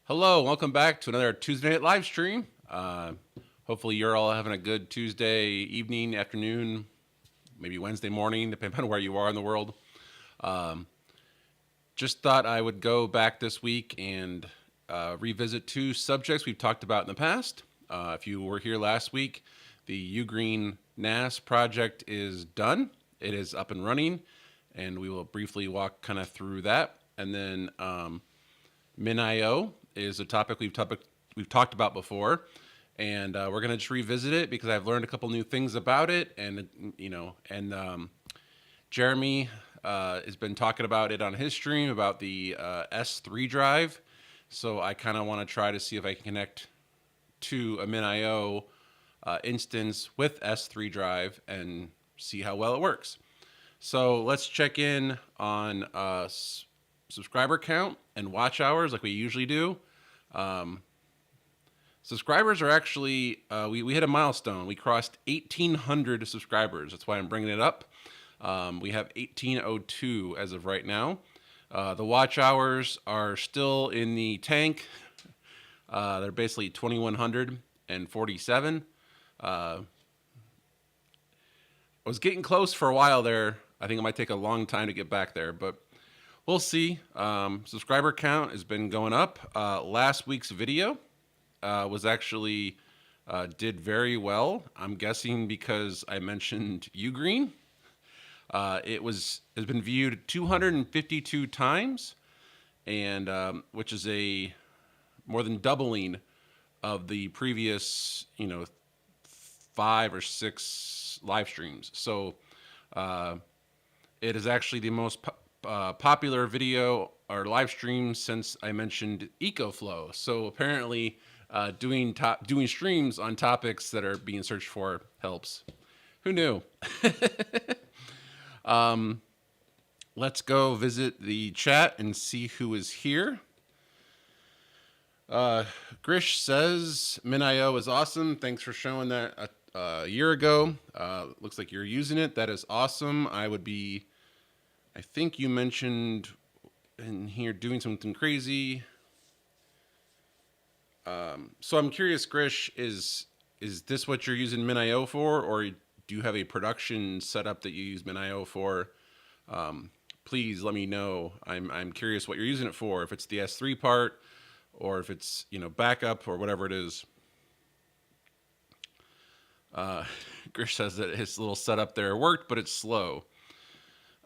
Hello, welcome back to another Tuesday night live stream. Hopefully, you're all having a good Tuesday evening, afternoon, maybe Wednesday morning, depending on where you are in the world. Just thought I would go back this week and revisit two subjects we've talked about in the past. If you were here last week, the UGreen NAS project is done. It is up and running, and we will briefly walk kind of through that. And then Minio is a topic we've talked about before, and we're gonna just revisit it because I've learned a couple new things about it, and Jeremy has been talking about it on his stream about the S3 drive. So I kind of want to try to see if I can connect to a Minio instance with S3 drive and see how well it works. So let's check in on subscriber count and watch hours like we usually do. Subscribers are actually, we hit a milestone. We crossed 1,800 subscribers. That's why I'm bringing it up. We have 1,802 as of right now. The watch hours are still in the tank. They're basically 2,147. I was getting close for a while there. I think it might take a long time to get back there, but we'll see. Subscriber count has been going up. Last week's video was actually did very well. I'm guessing because I mentioned UGreen. It has been viewed 252 times, and which is a more than doubling of the previous, 5 or 6 live streams. So it is actually the most popular video or live stream since I mentioned EcoFlow. So apparently, doing streams on topics that are being searched for helps. Who knew? Let's go visit the chat and see who is here. Grish says Minio is awesome. Thanks for showing that a year ago. Looks like you're using it. That is awesome. I think you mentioned in here doing something crazy. So I'm curious, Grish, is this what you're using Minio for, or do you have a production setup that you use Minio for? Please let me know. I'm curious what you're using it for. If it's the S3 part, or if it's backup or whatever it is. Grish says that his little setup there worked, but it's slow.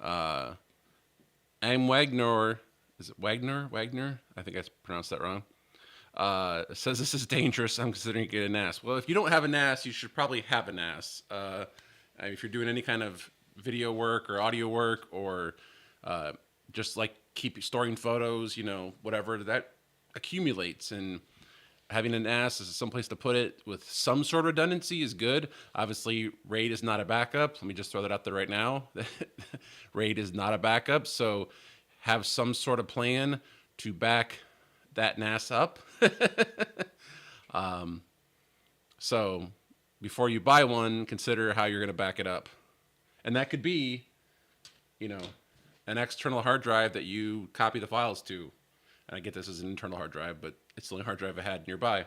I'm Wagner. Is it Wagner? Wagner? I think I pronounced that wrong. Says this is dangerous. I'm considering getting a NAS. Well, if you don't have a NAS, you should probably have a NAS. If you're doing any kind of video work or audio work, or just like keep storing photos, whatever, that accumulates, and having an NAS is some place to put it with some sort of redundancy is good. Obviously, RAID is not a backup. Let me just throw that out there right now. RAID is not a backup, so have some sort of plan to back that NAS up. So before you buy one, consider how you're going to back it up. And that could be, an external hard drive that you copy the files to. And I get this as an internal hard drive, but it's the only hard drive I had nearby.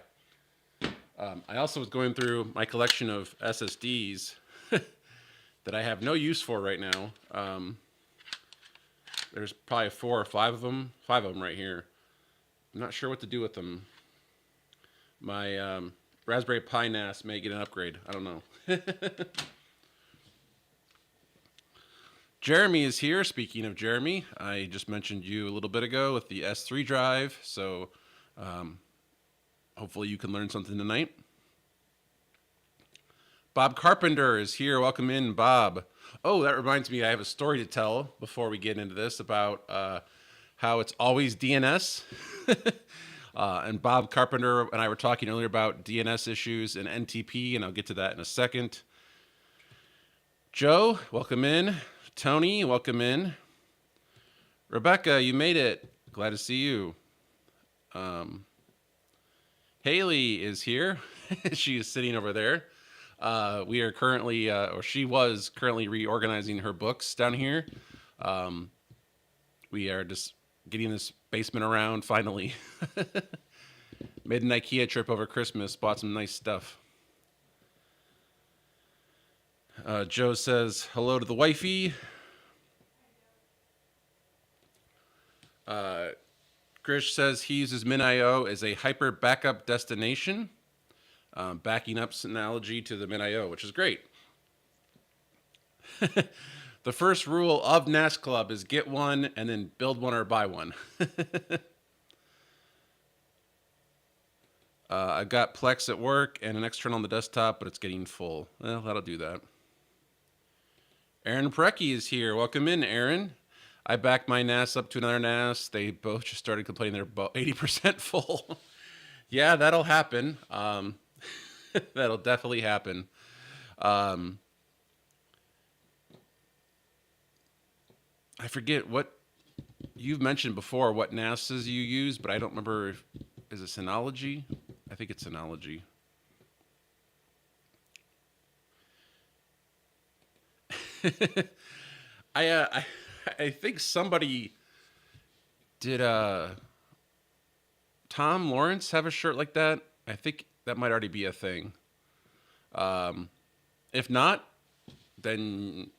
I also was going through my collection of SSDs that I have no use for right now. There's probably 4 or 5 of them. 5 of them right here. I'm not sure what to do with them. My Raspberry Pi NAS may get an upgrade. I don't know. Jeremy is here. Speaking of Jeremy, I just mentioned you a little bit ago with the S3 drive. So hopefully you can learn something tonight. Bob Carpenter is here. Welcome in, Bob. Oh, that reminds me, I have a story to tell before we get into this about how it's always DNS. And Bob Carpenter and I were talking earlier about DNS issues and NTP, and I'll get to that in a second. Joe, welcome in. Tony, welcome in. Rebecca, you made it. Glad to see you. Haley is here. She is sitting over there. We are currently, or she was currently reorganizing her books down here. We are just getting this basement around finally. Made an IKEA trip over Christmas. Bought some nice stuff. Joe says hello to the wifey. Grish says he uses MinIO as a hyper backup destination, backing up Synology to the MinIO, which is great. The first rule of NAS Club is get one and then build one or buy one. I've got Plex at work and an external on the desktop, but it's getting full. Well, that'll do that. Aaron Precki is here. Welcome in, Aaron. I backed my NAS up to another NAS. They both just started complaining they're about 80% full. Yeah, that'll happen. That'll definitely happen. I forget what you've mentioned before, what NASs you use, but I don't remember. Is it Synology? I think it's Synology. I think somebody did. Tom Lawrence have a shirt like that? I think that might already be a thing. If not, then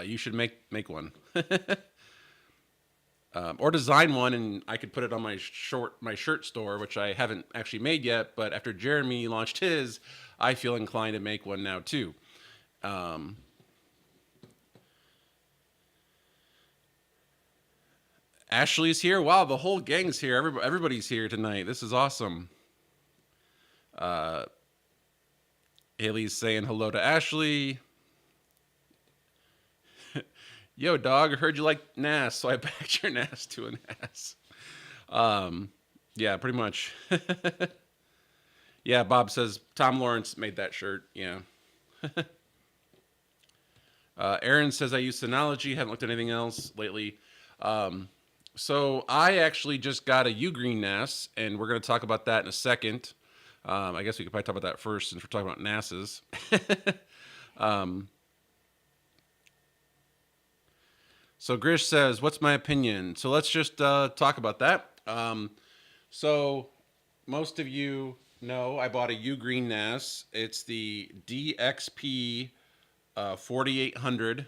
you should make one. Or design one, and I could put it on my shirt store, which I haven't actually made yet. But after Jeremy launched his, I feel inclined to make one now too. Ashley's here. Wow, the whole gang's here. Everybody's here tonight. This is awesome. Haley's saying hello to Ashley. Yo, dog, I heard you like NAS, so I backed your NAS to a NAS. Yeah, pretty much. Yeah, Bob says Tom Lawrence made that shirt. Yeah. Aaron says I use Synology. Haven't looked at anything else lately. So I actually just got a UGreen NAS, and we're going to talk about that in a second. I guess we could probably talk about that first since we're talking about NASs. So Grish says, what's my opinion? So let's just talk about that. So most of you know I bought a UGreen NAS. It's the DXP 4800.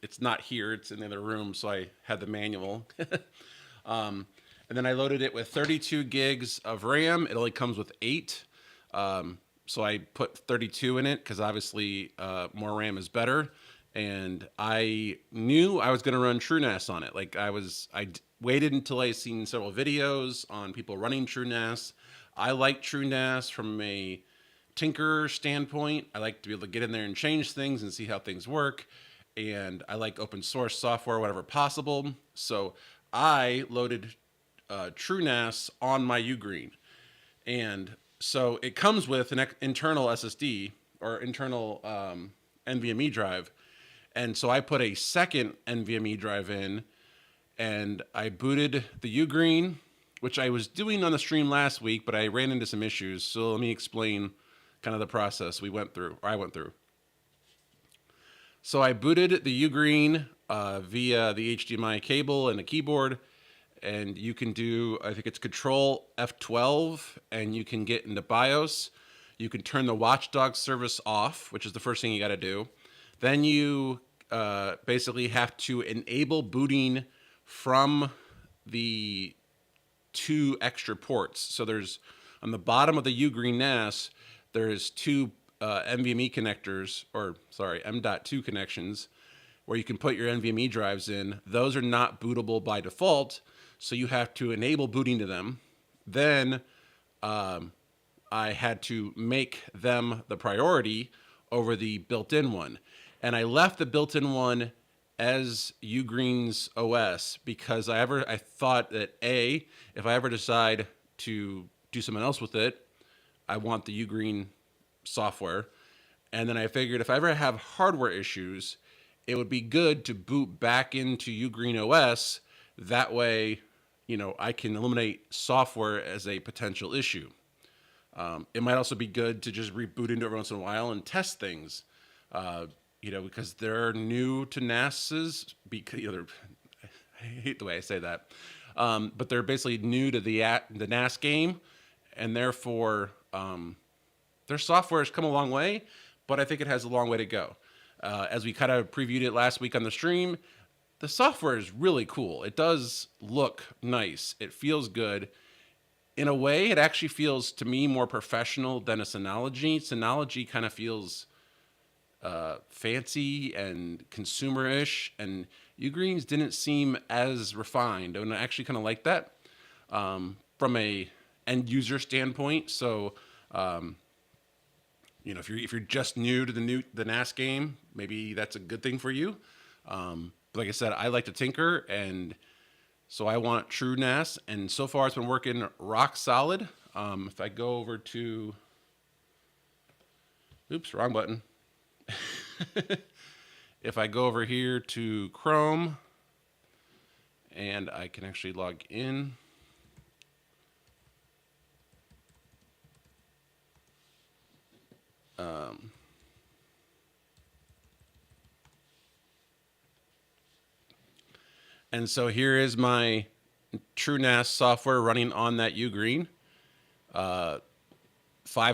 It's not here. It's in the other room, so I had the manual. And then I loaded it with 32 gigs of RAM. It only comes with 8. So I put 32 in it because obviously more RAM is better. And I knew I was going to run TrueNAS on it. Like I waited until I seen several videos on people running TrueNAS. I like TrueNAS from a tinker standpoint. I like to be able to get in there and change things and see how things work. And I like open source software whenever possible. So I loaded TrueNAS on my UGreen. And so it comes with an internal SSD or internal NVMe drive. And so I put a second NVMe drive in, and I booted the UGreen, which I was doing on the stream last week, but I ran into some issues. So let me explain kind of the process I went through. So I booted the UGreen via the HDMI cable and a keyboard, and you can do, I think it's Control F12, and you can get into BIOS. You can turn the Watchdog service off, which is the first thing you got to do. Then you basically have to enable booting from the 2 extra ports. So there's, on the bottom of the UGreen NAS, there's 2 NVMe connectors, M.2 connections, where you can put your NVMe drives in. Those are not bootable by default, so you have to enable booting to them. Then I had to make them the priority over the built-in one. And I left the built-in one as UGreen's OS because I thought that if I ever decide to do something else with it, I want the UGreen software. And then I figured if I ever have hardware issues, it would be good to boot back into UGreen OS. That way, I can eliminate software as a potential issue. It might also be good to just reboot into it once in a while and test things. Because they're new to NASs. Because I hate the way I say that, but they're basically new to the NAS game, and therefore their software has come a long way, but I think it has a long way to go. As we kind of previewed it last week on the stream, the software is really cool. It does look nice. It feels good. In a way, it actually feels to me more professional than a Synology. Synology kind of feels fancy and consumer-ish, and UGreen's didn't seem as refined, and I actually kind of like that from a end user standpoint. So, you know, if you're just new to the NAS game, maybe that's a good thing for you. But like I said, I like to tinker, and so I want TrueNAS, and so far it's been working rock solid. If I go over to, oops, wrong button. If I go over here to Chrome, and I can actually log in. And so here is my TrueNAS software running on that UGreen. 5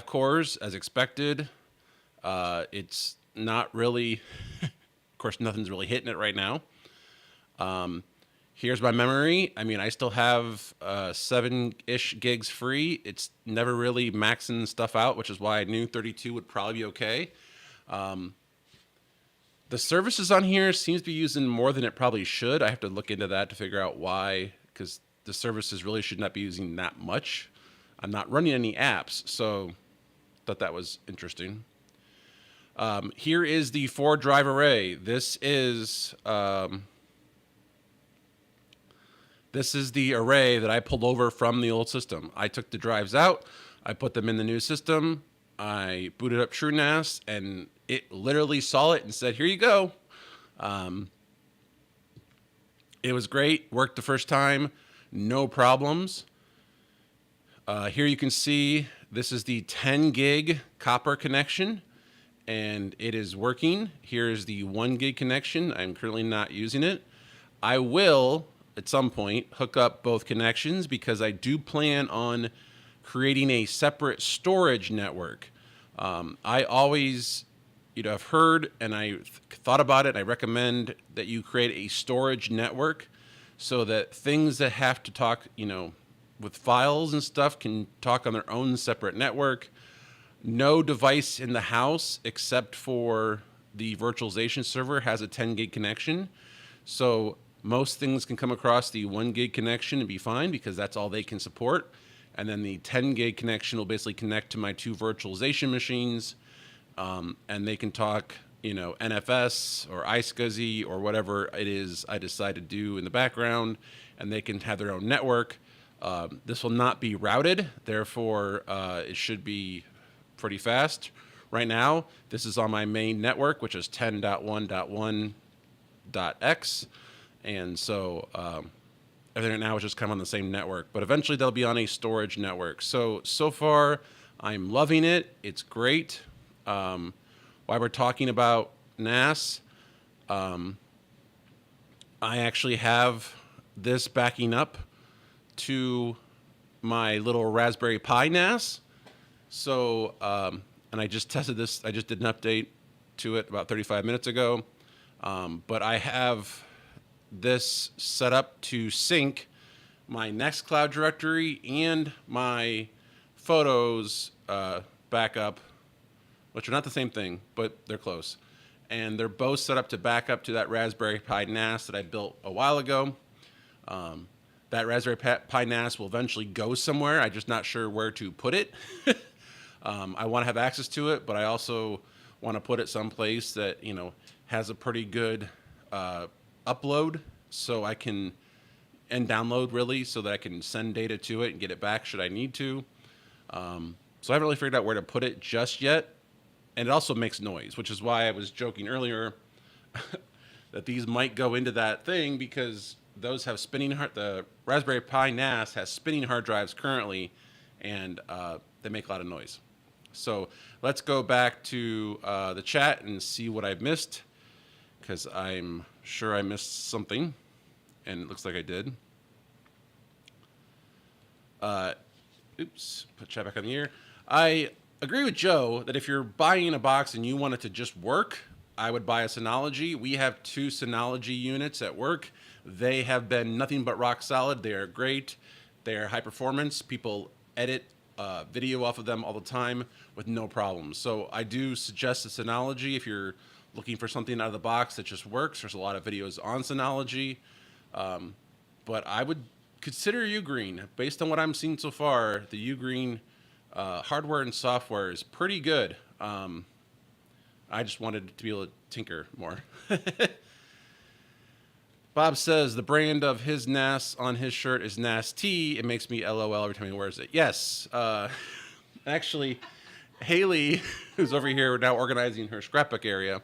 cores as expected. It's not really, of course, nothing's really hitting it right now. Here's my memory. I mean, I still have 7-ish gigs free. It's never really maxing stuff out, which is why I knew 32 would probably be okay. The services on here seems to be using more than it probably should. I have to look into that to figure out why, because the services really should not be using that much. I'm not running any apps, so thought that was interesting. Here is the 4-drive array. This is the array that I pulled over from the old system. I took the drives out, I put them in the new system, I booted up TrueNAS, and it literally saw it and said, here you go. It was great, worked the first time, no problems. Here you can see this is the 10 gig copper connection, and it is working. Here is the 1 gig connection. I'm currently not using it. I will, at some point, hook up both connections because I do plan on creating a separate storage network. I always, have heard and I thought about it. I recommend that you create a storage network so that things that have to talk, with files and stuff can talk on their own separate network. No device in the house except for the virtualization server has a 10 gig connection. So most things can come across the 1 gig connection and be fine because that's all they can support. And then the 10 gig connection will basically connect to my 2 virtualization machines, and they can talk, NFS or iSCSI or whatever it is I decide to do in the background, and they can have their own network. This will not be routed, therefore it should be pretty fast. Right now, this is on my main network, which is 10.1.1.x, and so everything right now is just kind of on the same network, but eventually they'll be on a storage network. So far, I'm loving it. It's great. While we're talking about NAS, I actually have this backing up to my little Raspberry Pi NAS. So, and I just tested this. I just did an update to it about 35 minutes ago. But I have this set up to sync my Nextcloud directory and my photos backup, which are not the same thing, but they're close. And they're both set up to back up to that Raspberry Pi NAS that I built a while ago. That Raspberry Pi NAS will eventually go somewhere. I'm just not sure where to put it. I want to have access to it, but I also want to put it someplace that, has a pretty good upload so I can, and download really, so that I can send data to it and get it back should I need to. So I haven't really figured out where to put it just yet. And it also makes noise, which is why I was joking earlier that these might go into that thing because those have the Raspberry Pi NAS has spinning hard drives currently, and they make a lot of noise. So let's go back to the chat and see what I've missed, because I'm sure I missed something, and it looks like I did. Oops, put chat back on the air. I agree with Joe that if you're buying a box and you want it to just work, I would buy a Synology. We have 2 Synology units at work. They have been nothing but rock solid. They are great. They are high performance. People edit video off of them all the time with no problems. So I do suggest a Synology if you're looking for something out of the box that just works. There's a lot of videos on Synology. But I would consider UGreen. Based on what I'm seeing so far, the UGreen hardware and software is pretty good. I just wanted to be able to tinker more. Bob says the brand of his NAS on his shirt is NAS-T. It makes me LOL every time he wears it. Yes. Actually, Haley, who's over here now organizing her scrapbook area,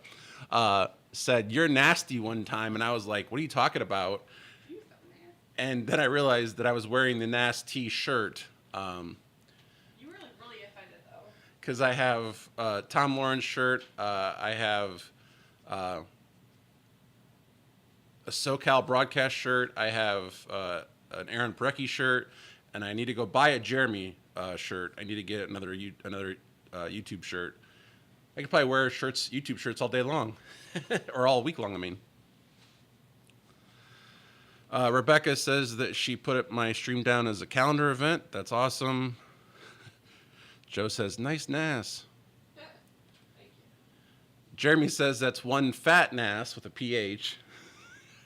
said, "You're nasty" one time. And I was like, what are you talking about? And then I realized that I was wearing the NAS-T shirt. You were really offended, though. Because I have a Tom Lawrence shirt. I have a SoCal broadcast shirt. I have an Aaron Breckie shirt. And I need to go buy a Jeremy shirt. I need to get another YouTube shirt. I could probably wear YouTube shirts all day long. Or all week long, I mean. Rebecca says that she put my stream down as a calendar event. That's awesome. Joe says, nice NAS. Thank you. Jeremy says that's one fat NAS with a PH.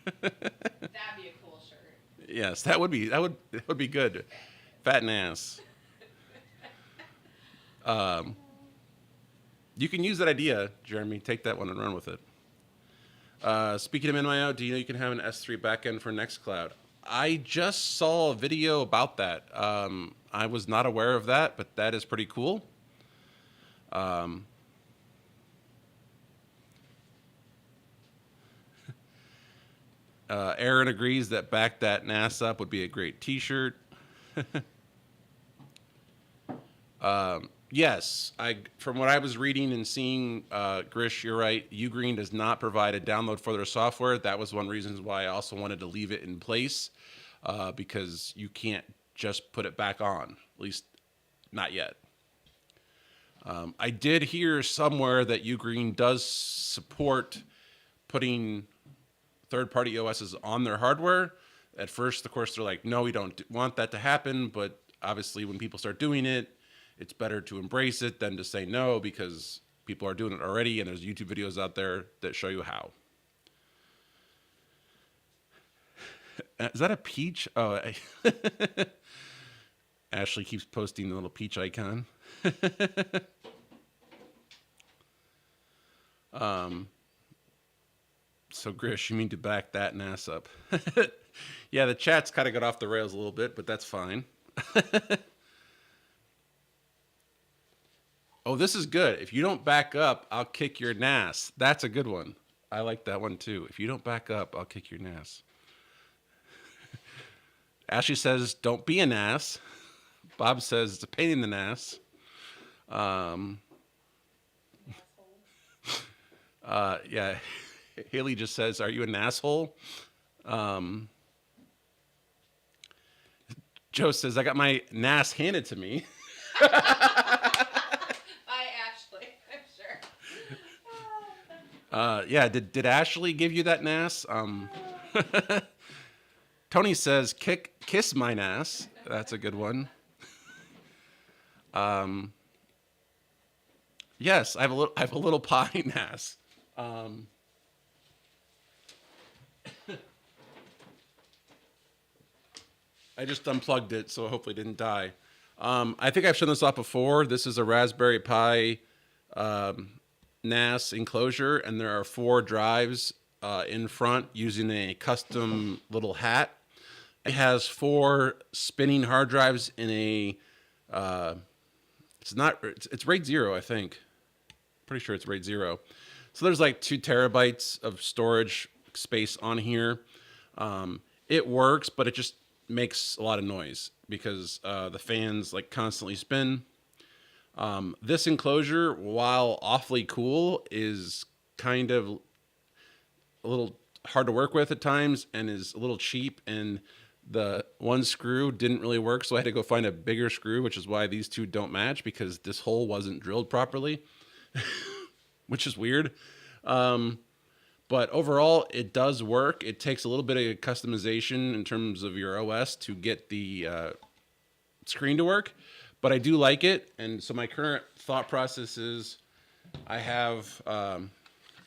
That'd be a cool shirt. Yes, that would be good. Fat NAS. You can use that idea, Jeremy. Take that one and run with it. Speaking of MIO, do you know you can have an S3 backend for Nextcloud? I just saw a video about that. I was not aware of that, but that is pretty cool. Aaron agrees that Back That NAS Up would be a great t-shirt. Yes, from what I was reading and seeing, Grish, you're right. UGreen does not provide a download for their software. That was one reason why I also wanted to leave it in place, because you can't just put it back on, at least not yet. I did hear somewhere that UGreen does support putting third-party OSs on their hardware. At first, of course, they're like, no, we don't want that to happen, but obviously when people start doing it, it's better to embrace it than to say no, because people are doing it already, and there's YouTube videos out there that show you how. Is that a peach? Oh, Ashley keeps posting the little peach icon. So Grish, you mean to back that NAS up? Yeah, the chat's kind of got off the rails a little bit, but that's fine. Oh, this is good. If you don't back up, I'll kick your NAS. That's a good one. I like that one too. If you don't back up, I'll kick your NAS. Ashley says, don't be a NAS. Bob says, it's a pain in the NAS. Yeah. Haley just says, are you an asshole? Joe says, I got my NAS handed to me. By Ashley, I'm sure. Yeah, did Ashley give you that NAS? Tony says, kiss my NAS. That's a good one. Yes, I have a little pie NAS. I just unplugged it, so hopefully it didn't die. I think I've shown this off before. This is a Raspberry Pi NAS enclosure, and there are 4 drives in front using a custom little hat. It has 4 spinning hard drives in a, it's RAID 0, I think. Pretty sure it's RAID 0. So there's like 2 terabytes of storage space on here. It works, but it just makes a lot of noise because the fans like constantly spin. This enclosure, while awfully cool, is kind of a little hard to work with at times and is a little cheap. And the one screw didn't really work, so I had to go find a bigger screw, which is why these two don't match, because this hole wasn't drilled properly, which is weird. But overall, it does work. It takes a little bit of customization in terms of your OS to get the screen to work, but I do like it. And so my current thought process is I have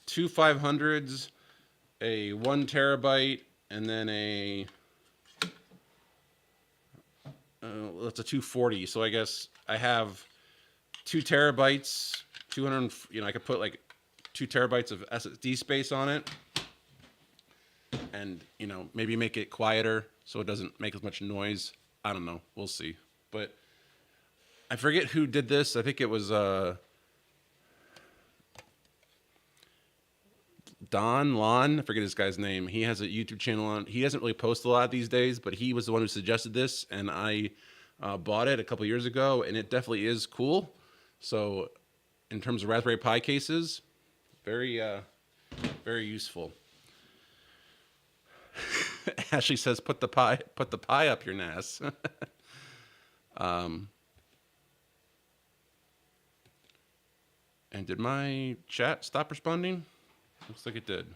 two 500s, a 1 terabyte, and then that's a 240. So I guess I have 2 terabytes, 200. I could put like 2 terabytes of SSD space on it, and maybe make it quieter so it doesn't make as much noise. I don't know. We'll see. But I forget who did this. I think it was Don Lon. I forget this guy's name. He has a YouTube channel on. He doesn't really post a lot these days, but he was the one who suggested this, and I bought it a couple years ago, and it definitely is cool. So, in terms of Raspberry Pi cases, very, very useful. Ashley says, "Put the pie up your NAS." And did my chat stop responding? Looks like it did.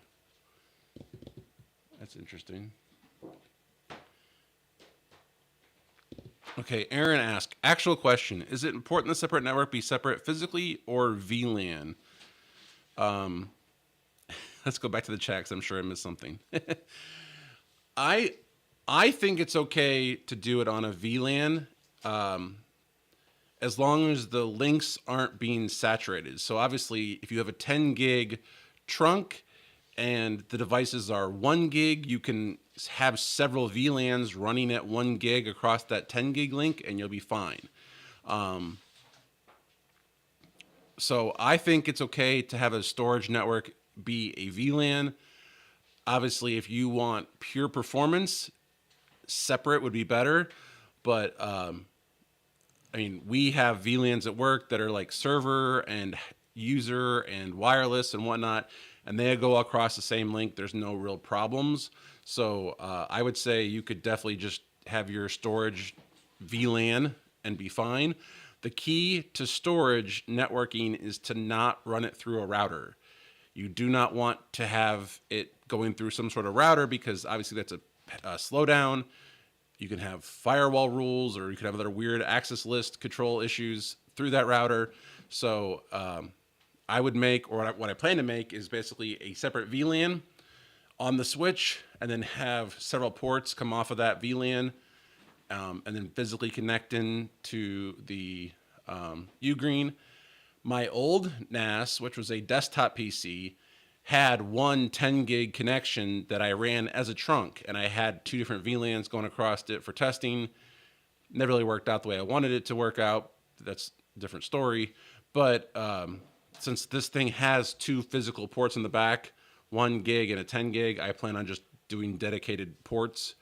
That's interesting. Okay, Aaron asked, actual question. Is it important the separate network be separate physically or VLAN? Let's go back to the chat because I'm sure I missed something. I think it's okay to do it on a VLAN as long as the links aren't being saturated. So obviously, if you have a 10 gig trunk and the devices are 1 gig, you can have several VLANs running at 1 gig across that 10 gig link and you'll be fine. So I think it's okay to have a storage network be a VLAN. Obviously, if you want pure performance, separate would be better. But we have VLANs at work that are like server and user and wireless and whatnot, and they go across the same link. There's no real problems. So I would say you could definitely just have your storage VLAN and be fine. The key to storage networking is to not run it through a router. You do not want to have it going through some sort of router because obviously that's a slowdown. You can have firewall rules, or you could have other weird access list control issues through that router. So I would make, or what I plan to make, is basically a separate VLAN on the switch, and then have several ports come off of that VLAN, and then physically connecting to the UGreen. My old NAS, which was a desktop PC, had one 10 gig connection that I ran as a trunk, and I had 2 different VLANs going across it for testing. Never really worked out the way I wanted it to work out. That's a different story. But since this thing has 2 physical ports in the back, 1 gig and a 10 gig, I plan on just doing dedicated ports.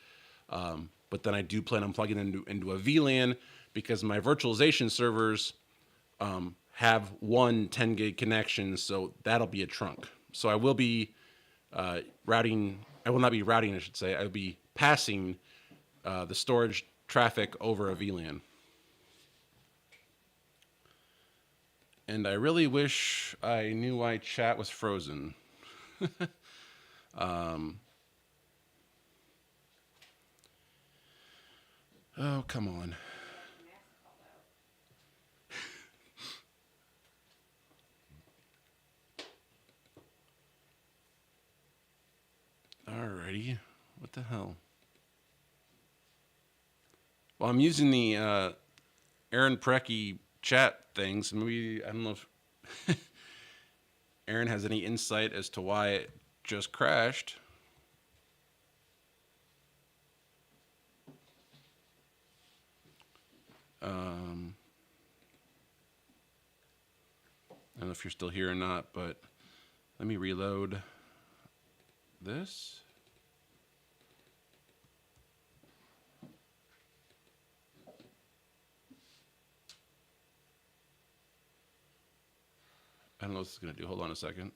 But then I do plan on plugging into a VLAN because my virtualization servers have one 10 gig connection, so that'll be a trunk. So I will be routing, I will not be routing, I should say, I will be passing the storage traffic over a VLAN. And I really wish I knew why chat was frozen. Oh, come on. Alrighty. What the hell? Well, I'm using the Aaron Precky chat things. Maybe, I don't know if Aaron has any insight as to why it just crashed. I don't know if you're still here or not, but let me reload this. I don't know what this is going to do. Hold on a second.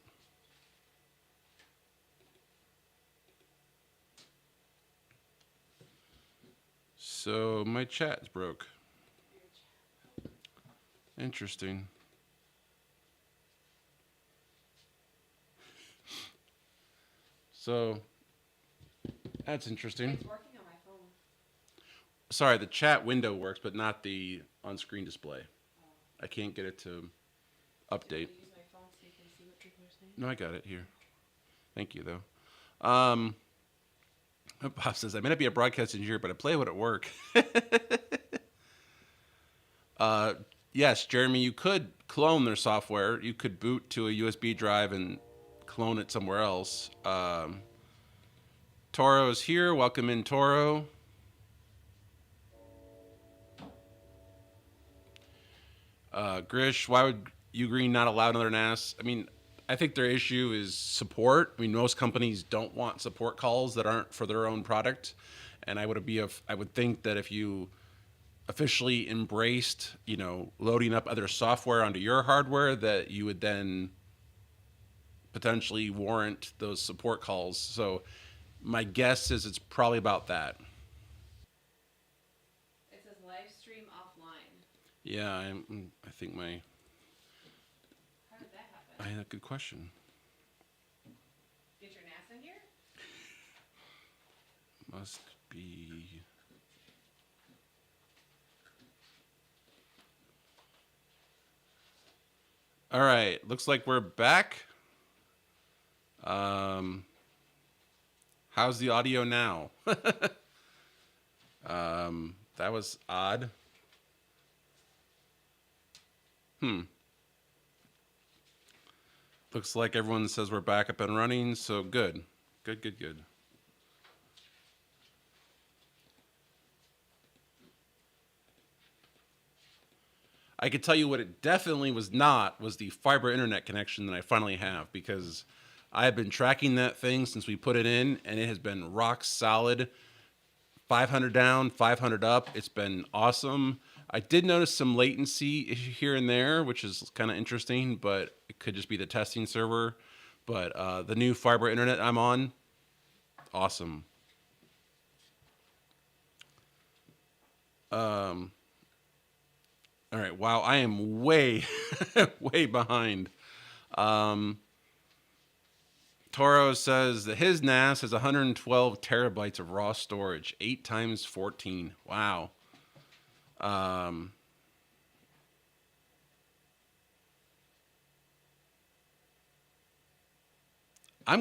so my chat is broke. Interesting. So that's interesting. It's working on my phone. Sorry, the chat window works, but not the on-screen display. I can't get it to update. Use my phone so you can see what people are saying. No, I got it here. Thank you, though. Bob says, I may not be a broadcast engineer, but I play what at work. Yes, Jeremy, you could clone their software. You could boot to a USB drive and clone it somewhere else. Toro's here. Welcome in, Toro. Grish, why would UGreen not allow another NAS? I mean, I think their issue is support. I mean, most companies don't want support calls that aren't for their own product. And I would think that if you officially embraced, loading up other software onto your hardware, that you would then potentially warrant those support calls. So my guess is it's probably about that. It says live stream offline. Yeah, I think How did that happen? I had a good question. Get your NAS in here? Must be. All right, looks like we're back. How's the audio now? That was odd. Looks like everyone says we're back up and running, so good. Good. I could tell you what it definitely was not was the fiber internet connection that I finally have, because I have been tracking that thing since we put it in, and it has been rock solid. 500 down, 500 up. It's been awesome. I did notice some latency here and there, which is kind of interesting, but it could just be the testing server. But the new fiber internet I'm on, awesome. All right, wow, I am way, way behind. Toro says that his NAS has 112 terabytes of raw storage, 8 times 14. Wow. I'm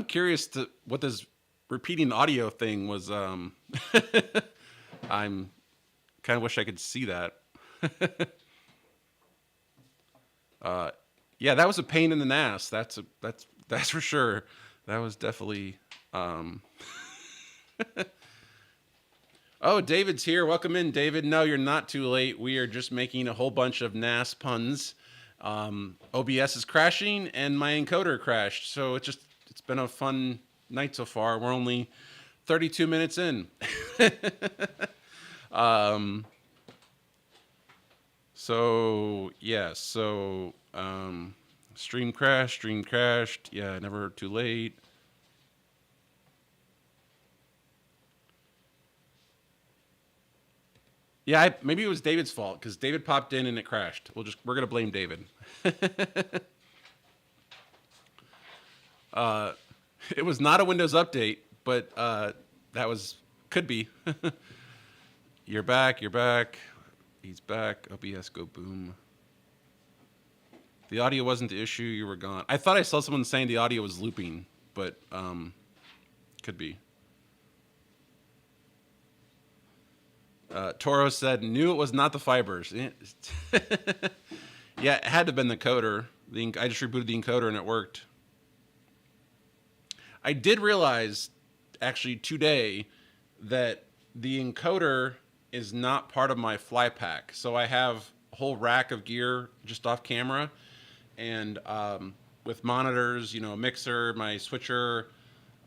curious to what this repeating audio thing was. I'm kind of wish I could see that. Yeah, that was a pain in the NAS. That's for sure. That was definitely. Oh, David's here. Welcome in, David. No, you're not too late. We are just making a whole bunch of NAS puns. OBS is crashing, and my encoder crashed. So it's been a fun night so far. We're only 32 minutes in. So yeah, stream crashed. Yeah, never too late. Yeah, maybe it was David's fault because David popped in and it crashed. We're gonna blame David. It was not a Windows update, but could be. You're back. He's back. OBS go boom. The audio wasn't the issue. You were gone. I thought I saw someone saying the audio was looping, but could be. Toro said, knew it was not the fibers. Yeah, it had to have been the encoder. I just rebooted the encoder and it worked. I did realize, actually, today that the encoder is not part of my fly pack. So I have a whole rack of gear just off camera, and with monitors, a mixer, my switcher,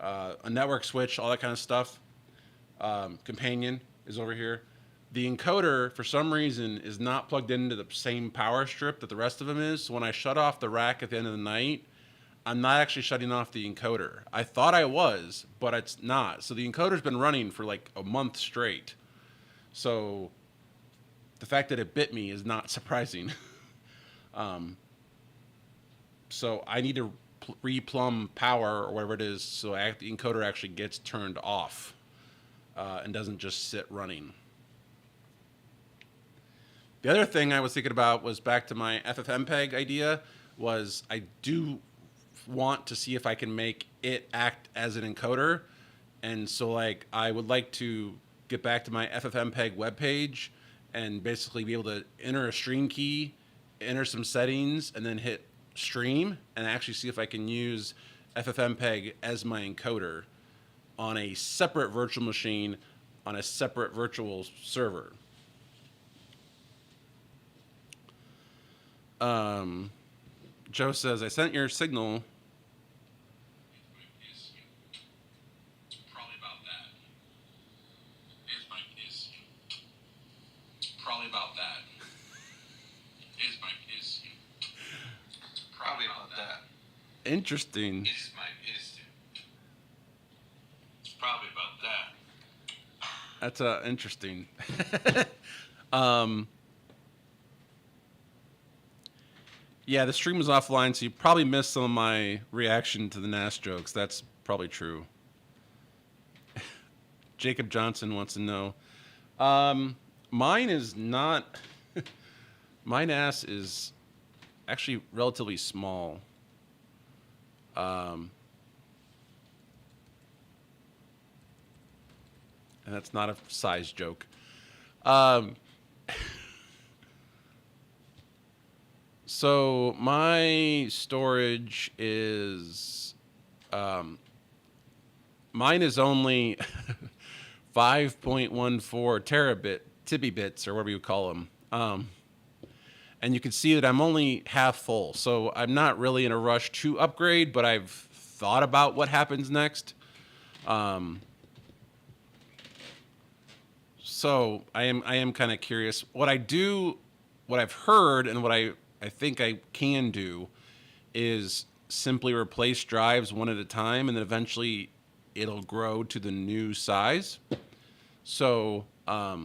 a network switch, all that kind of stuff. Companion is over here. The encoder, for some reason, is not plugged into the same power strip that the rest of them is. So when I shut off the rack at the end of the night, I'm not actually shutting off the encoder. I thought I was, but it's not. So the encoder's been running for like a month straight. So the fact that it bit me is not surprising. So I need to replumb power or whatever it is so the encoder actually gets turned off and doesn't just sit running. The other thing I was thinking about was back to my FFmpeg idea was I do want to see if I can make it act as an encoder. And so like I would like to get back to my FFmpeg webpage and basically be able to enter a stream key, enter some settings, and then hit stream and actually see if I can use FFmpeg as my encoder on a separate virtual machine on a separate virtual server. Joe says, I sent your signal. It's probably about that. Here's my is. It's probably about that. Is my is. It's probably about that. Interesting. Is my is. It's probably about that. That's interesting. Yeah, the stream was offline, so you probably missed some of my reaction to the NAS jokes. That's probably true. Jacob Johnson wants to know. Mine is not. My NAS is actually relatively small. And that's not a size joke. So my storage is, mine is only 5.14 terabits or whatever you call them. And you can see that I'm only half full. So I'm not really in a rush to upgrade, but I've thought about what happens next. So I am kind of curious. What I've heard and what I think I can do is simply replace drives one at a time, and then eventually it'll grow to the new size. So I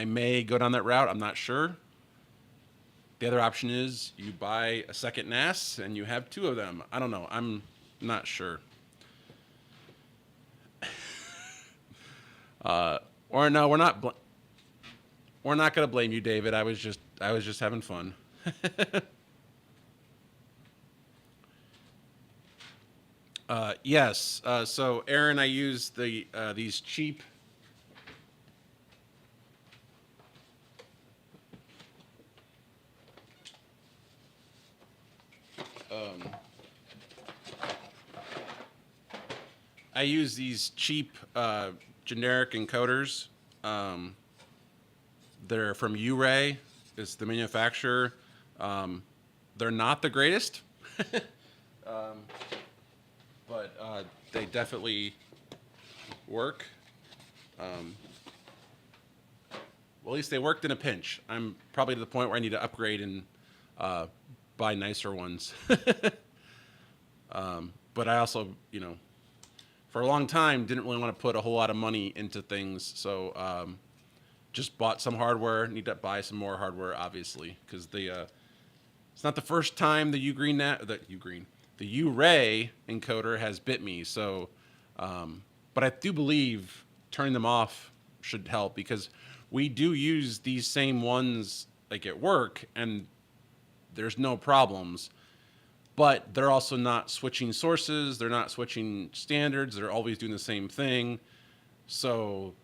may go down that route. I'm not sure. The other option is you buy a second NAS and you have two of them. I don't know. I'm not sure. Or no, we're not going to blame you, David. I was just having fun. Yes. So Aaron, I use these cheap. I use these cheap generic encoders. They're from URay. It's the manufacturer. They're not the greatest, but they definitely work. Well, at least they worked in a pinch. I'm probably to the point where I need to upgrade and buy nicer ones. But I also, for a long time, didn't really want to put a whole lot of money into things. So just bought some hardware. Need to buy some more hardware, obviously, because it's not the first time the URay encoder has bit me. So, but I do believe turning them off should help, because we do use these same ones like at work, and there's no problems. But they're also not switching sources. They're not switching standards. They're always doing the same thing. So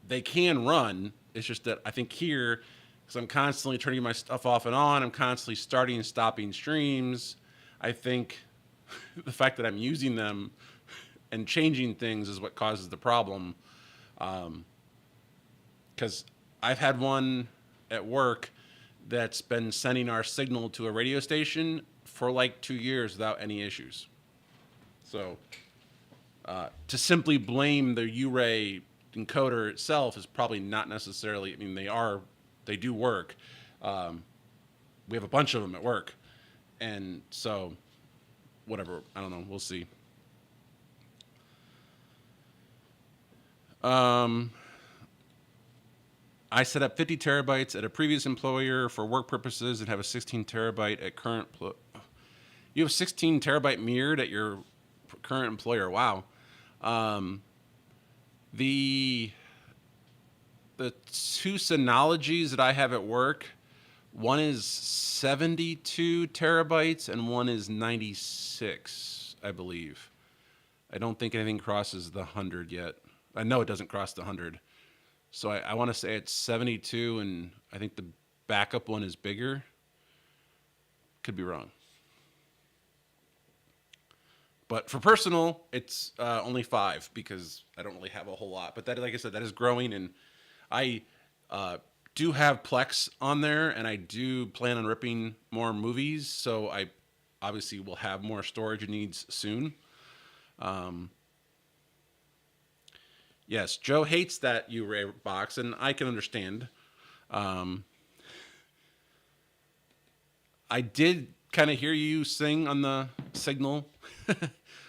they can run. It's just that I think here, because I'm constantly turning my stuff off and on, I'm constantly starting and stopping streams. I think the fact that I'm using them and changing things is what causes the problem. Because I've had one at work that's been sending our signal to a radio station for like 2 years without any issues. So to simply blame the URay encoder itself is probably not necessarily, I mean, they do work. We have a bunch of them at work. And so whatever, I don't know, we'll see. I set up 50 terabytes at a previous employer for work purposes and have a 16 terabyte at current. You have 16 terabyte mirrored at your current employer. Wow. Um, the the two Synologies that I have at work, one is 72 terabytes and one is 96, I believe. I don't think anything crosses the 100 yet. I know it doesn't cross the 100. So I want to say it's 72, and I think the backup one is bigger. Could be wrong. But for personal, it's only 5 because I don't really have a whole lot. But that, like I said, that is growing, and I do have Plex on there, and I do plan on ripping more movies. So I obviously will have more storage needs soon. Yes, Joe hates that U-Ray box, and I can understand. I did kind of hear you sing on the signal.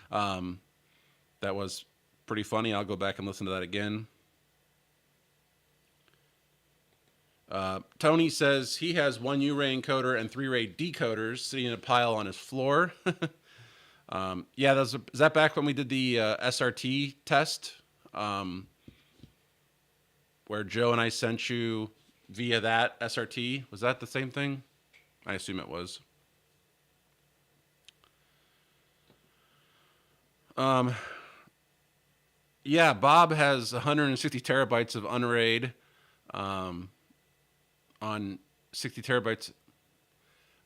That was pretty funny. I'll go back and listen to that again. Tony says he has 1 U-Ray encoder and 3 Ray decoders sitting in a pile on his floor. Yeah, is that back when we did the SRT test? Where Joe and I sent you via that SRT. Was that the same thing? I assume it was. Yeah, Bob has 160 terabytes of unraid on 60 terabytes.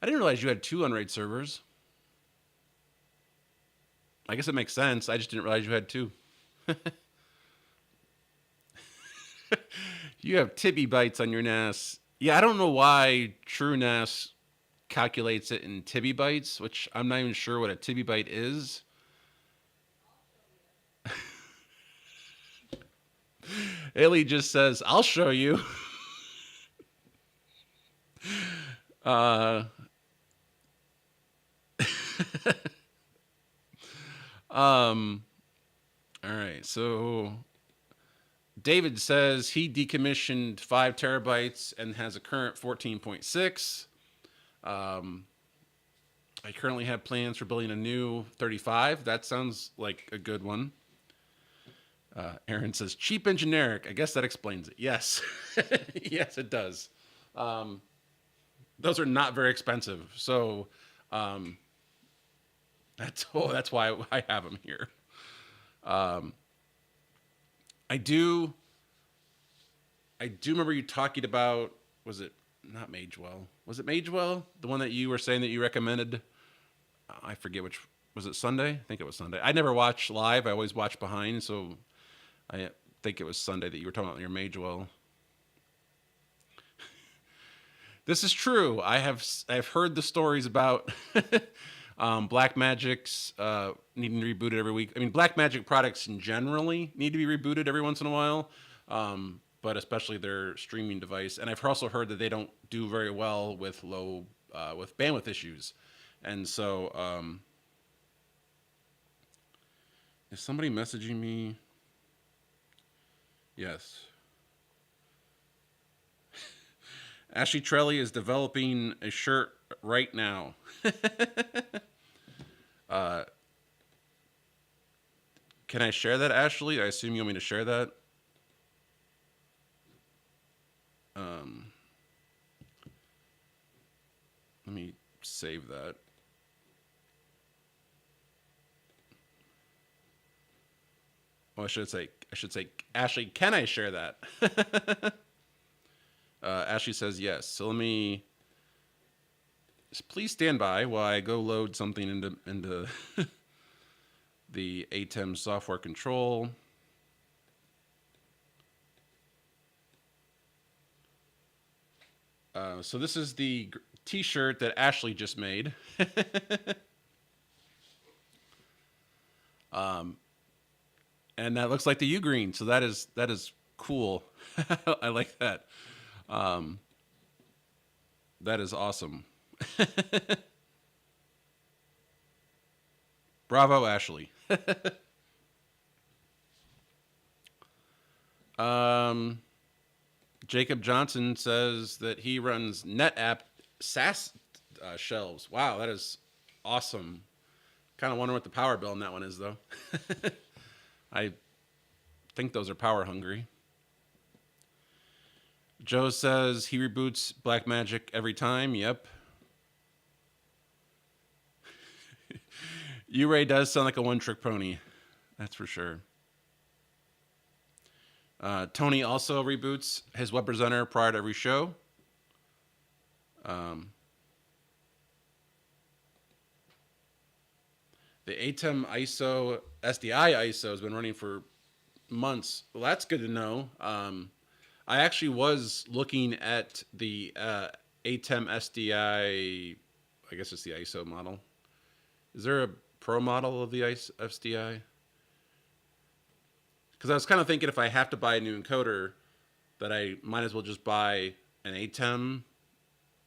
I didn't realize you had 2 unraid servers. I guess it makes sense. I just didn't realize you had 2. You have Tibby bytes on your NAS. Yeah, I don't know why TrueNAS calculates it in Tibby bytes, which I'm not even sure what a Tibby byte is. Ailey just says, I'll show you. uh, all right, so David says he decommissioned 5 terabytes and has a current 14.6. I currently have plans for building a new 35. That sounds like a good one. Aaron says, cheap and generic. I guess that explains it. Yes. Yes, it does. Those are not very expensive. So that's why I have them here. I do remember you talking about, was it not Magewell? Was it Magewell? The one that you were saying that you recommended? I forget which. Was it Sunday? I think it was Sunday. I never watch live. I always watch behind, so I think it was Sunday that you were talking about your Magewell. This is true. I've heard the stories about Black Magic's needing rebooted every week. I mean, Black Magic products generally need to be rebooted every once in a while, but especially their streaming device. And I've also heard that they don't do very well with with bandwidth issues. And so, is somebody messaging me? Yes. Ashley Trelly is developing a shirt right now. Can I share that, Ashley? I assume you want me to share that. Let me save that. Oh, I should say, Ashley, can I share that? Ashley says yes. So let me. Please stand by while I go load something into the ATEM software control. So this is the T-shirt that Ashley just made. And that looks like the UGreen, so that is cool. I like that. That is awesome. Bravo, Ashley. Jacob Johnson says that he runs NetApp SAS shelves. Wow, that is awesome. Kind of wonder what the power bill on that one is, though. I think those are power hungry. Joe says he reboots Blackmagic every time. Yep. URay does sound like a one-trick pony. That's for sure. Tony also reboots his web presenter prior to every show. The ATEM ISO, SDI ISO has been running for months. Well, that's good to know. I actually was looking at the ATEM SDI, I guess it's the ISO model. Is there a pro model of the SDI? Because I was kind of thinking if I have to buy a new encoder, that I might as well just buy an ATEM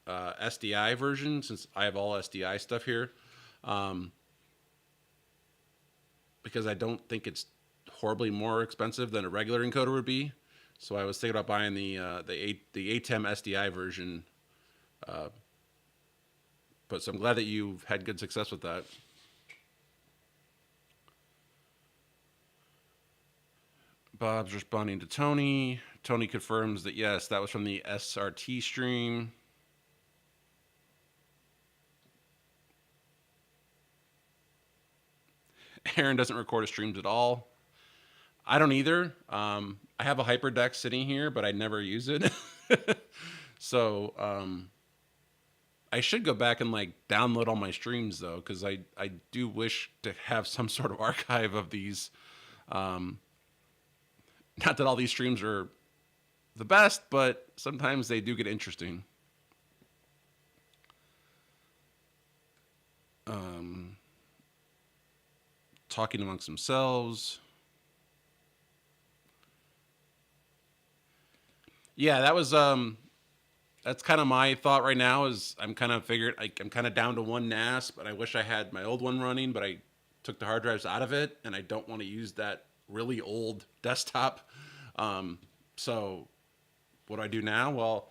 SDI version, since I have all SDI stuff here. Because I don't think it's horribly more expensive than a regular encoder would be. So I was thinking about buying the ATEM SDI version. But so I'm glad that you've had good success with that. Bob's responding to Tony. Tony confirms that yes, that was from the SRT stream. Aaron doesn't record his streams at all. I don't either. I have a HyperDeck sitting here, but I never use it. So I should go back and like download all my streams though, because I do wish to have some sort of archive of these. Not that all these streams are the best, but sometimes they do get interesting. Talking amongst themselves. Yeah, that was that's kind of my thought right now. Is I'm kind of figured I'm kind of down to one NAS, but I wish I had my old one running, but I took the hard drives out of it, and I don't want to use that really old desktop. So what do I do now? Well,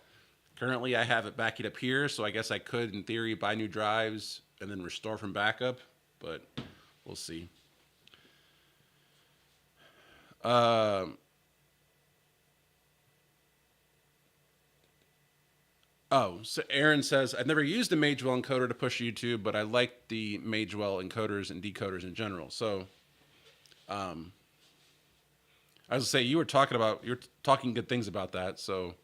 currently I have it backing up here, so I guess I could, in theory, buy new drives and then restore from backup, but we'll see. Oh, so Aaron says, I've never used a Magewell encoder to push YouTube, but I like the Magewell encoders and decoders in general. So, I was gonna say, you're talking good things about that, so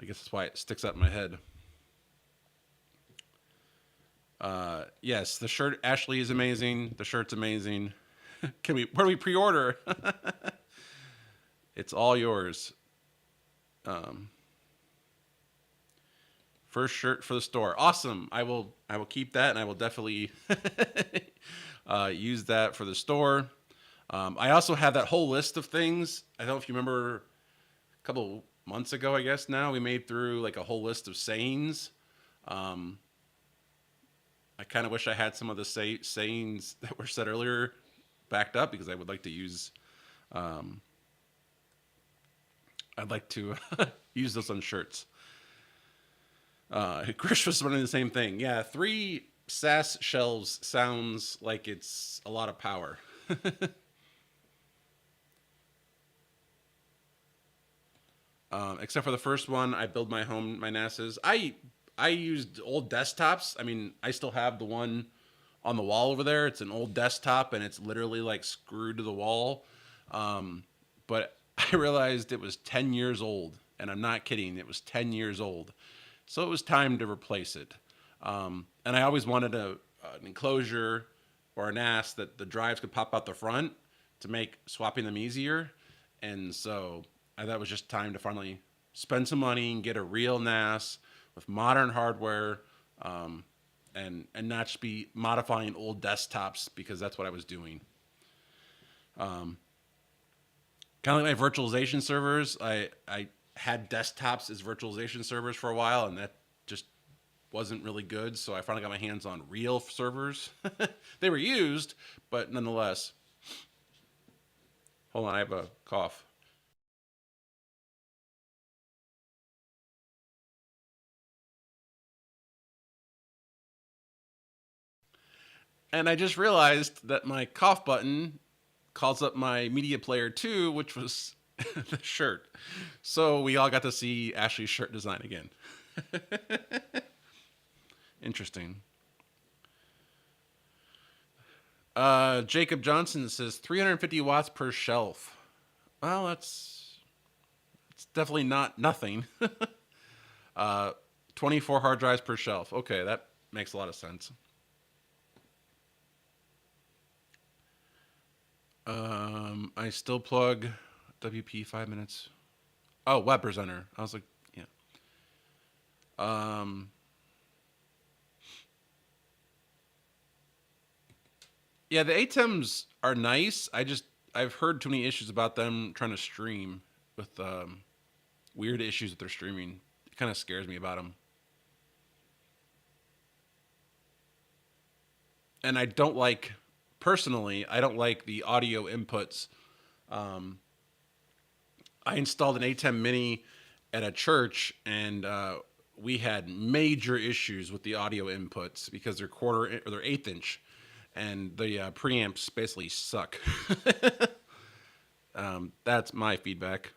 I guess that's why it sticks out in my head. Yes, the shirt, Ashley, is amazing. The shirt's amazing. Where do we pre-order? It's all yours. First shirt for the store. Awesome. I will keep that, and I will definitely use that for the store. I also have that whole list of things. I don't know if you remember a couple months ago, I guess now, we made through like a whole list of sayings. I kind of wish I had some of the sayings that were said earlier backed up, because I would like to use use those on shirts. Grish was running the same thing. Yeah, 3 SAS shelves sounds like it's a lot of power. Except for the first one, I build my NASs. I used old desktops. I mean, I still have the one on the wall over there. It's an old desktop, and it's literally like screwed to the wall. But I realized it was 10 years old, and I'm not kidding. It was 10 years old. So it was time to replace it. And I always wanted an enclosure or a NAS that the drives could pop out the front to make swapping them easier. And so I thought it was just time to finally spend some money and get a real NAS with modern hardware, and not just be modifying old desktops, because that's what I was doing. Kind of like my virtualization servers. I had desktops as virtualization servers for a while, and that just wasn't really good. So I finally got my hands on real servers. They were used, but nonetheless. Hold on, I have a cough. And I just realized that my cough button calls up my media player too, which was the shirt. So we all got to see Ashley's shirt design again. Interesting. Jacob Johnson says 350 watts per shelf. Well, it's definitely not nothing. 24 hard drives per shelf. Okay, that makes a lot of sense. I still plug WP 5 minutes. Oh, web presenter. I was like, yeah. Yeah, the ATEMs are nice. I've heard too many issues about them trying to stream with weird issues with their streaming. It kind of scares me about them. And I don't like, personally, I don't like the audio inputs. I installed an ATEM Mini at a church, and we had major issues with the audio inputs because they're quarter or they're eighth inch, and the preamps basically suck. That's my feedback.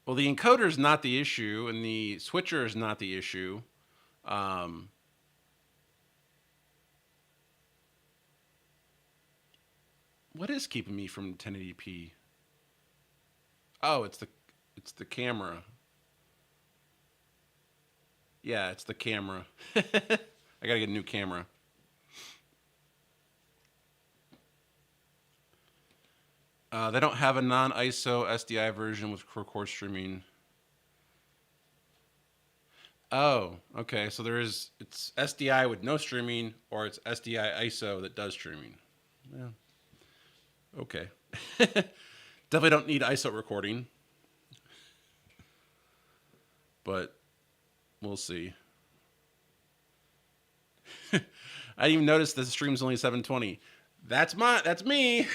Well, the encoder is not the issue, and the switcher is not the issue. Um, what is keeping me from 1080p? Oh, it's the camera. Yeah, it's the camera. I gotta get a new camera. They don't have a non-ISO SDI version with record streaming. Oh, okay. So it's SDI with no streaming, or it's SDI ISO that does streaming. Yeah. Okay. Definitely don't need ISO recording, but we'll see. I didn't even notice the stream's only 720. That's me.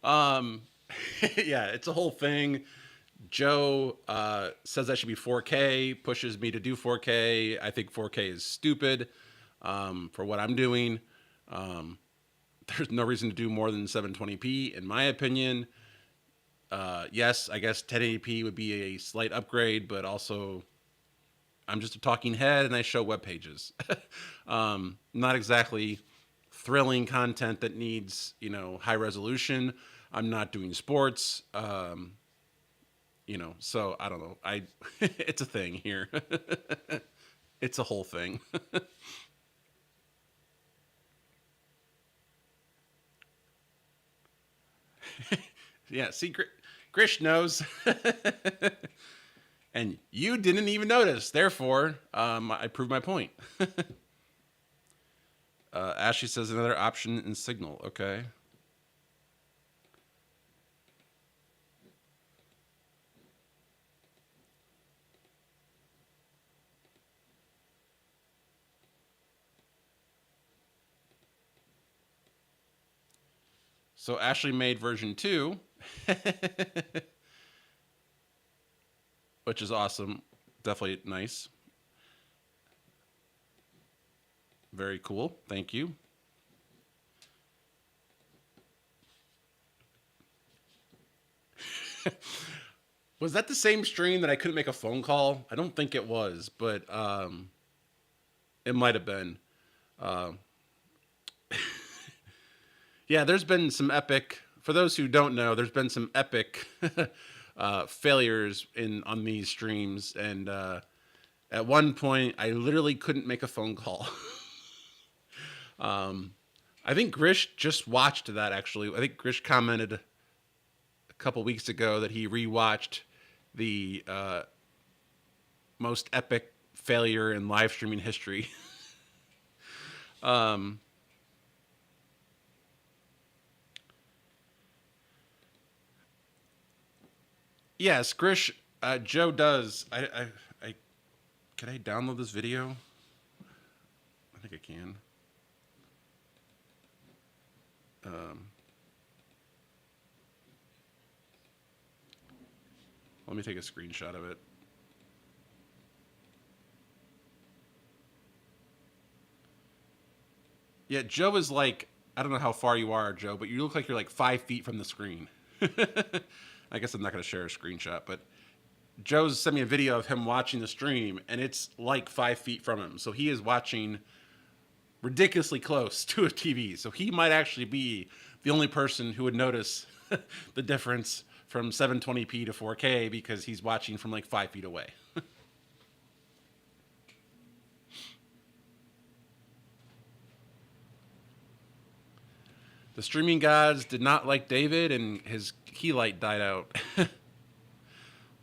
um, yeah, it's a whole thing. Joe says that should be 4K, pushes me to do 4K. I think 4K is stupid for what I'm doing. There's no reason to do more than 720p, in my opinion. Yes, I guess 1080p would be a slight upgrade, but also I'm just a talking head and I show web pages. Not exactly thrilling content that needs, high resolution. I'm not doing sports. So I don't know. It's a thing here. It's a whole thing. Yeah, see, Grish knows. And you didn't even notice. Therefore, I proved my point. Ashley says another option in Signal. Okay. So Ashley made version 2, which is awesome. Definitely nice. Very cool. Thank you. Was that the same stream that I couldn't make a phone call? I don't think it was, but it might have been. Yeah, there's been some epic. For those who don't know, there's been some epic failures on these streams, and at one point, I literally couldn't make a phone call. I think Grish just watched that. Actually, I think Grish commented a couple weeks ago that he rewatched the most epic failure in live streaming history. Yes, Grish. Joe does. I can I download this video? think I can. Let me take a screenshot of it. Yeah, Joe is like, I don't know how far you are, Joe, but you look like you're like 5 feet from the screen. I guess I'm not going to share a screenshot, but Joe's sent me a video of him watching the stream, and it's like 5 feet from him. So he is watching ridiculously close to a TV. So he might actually be the only person who would notice the difference from 720p to 4K because he's watching from like 5 feet away. The streaming gods did not like David, and his key light died out. Well,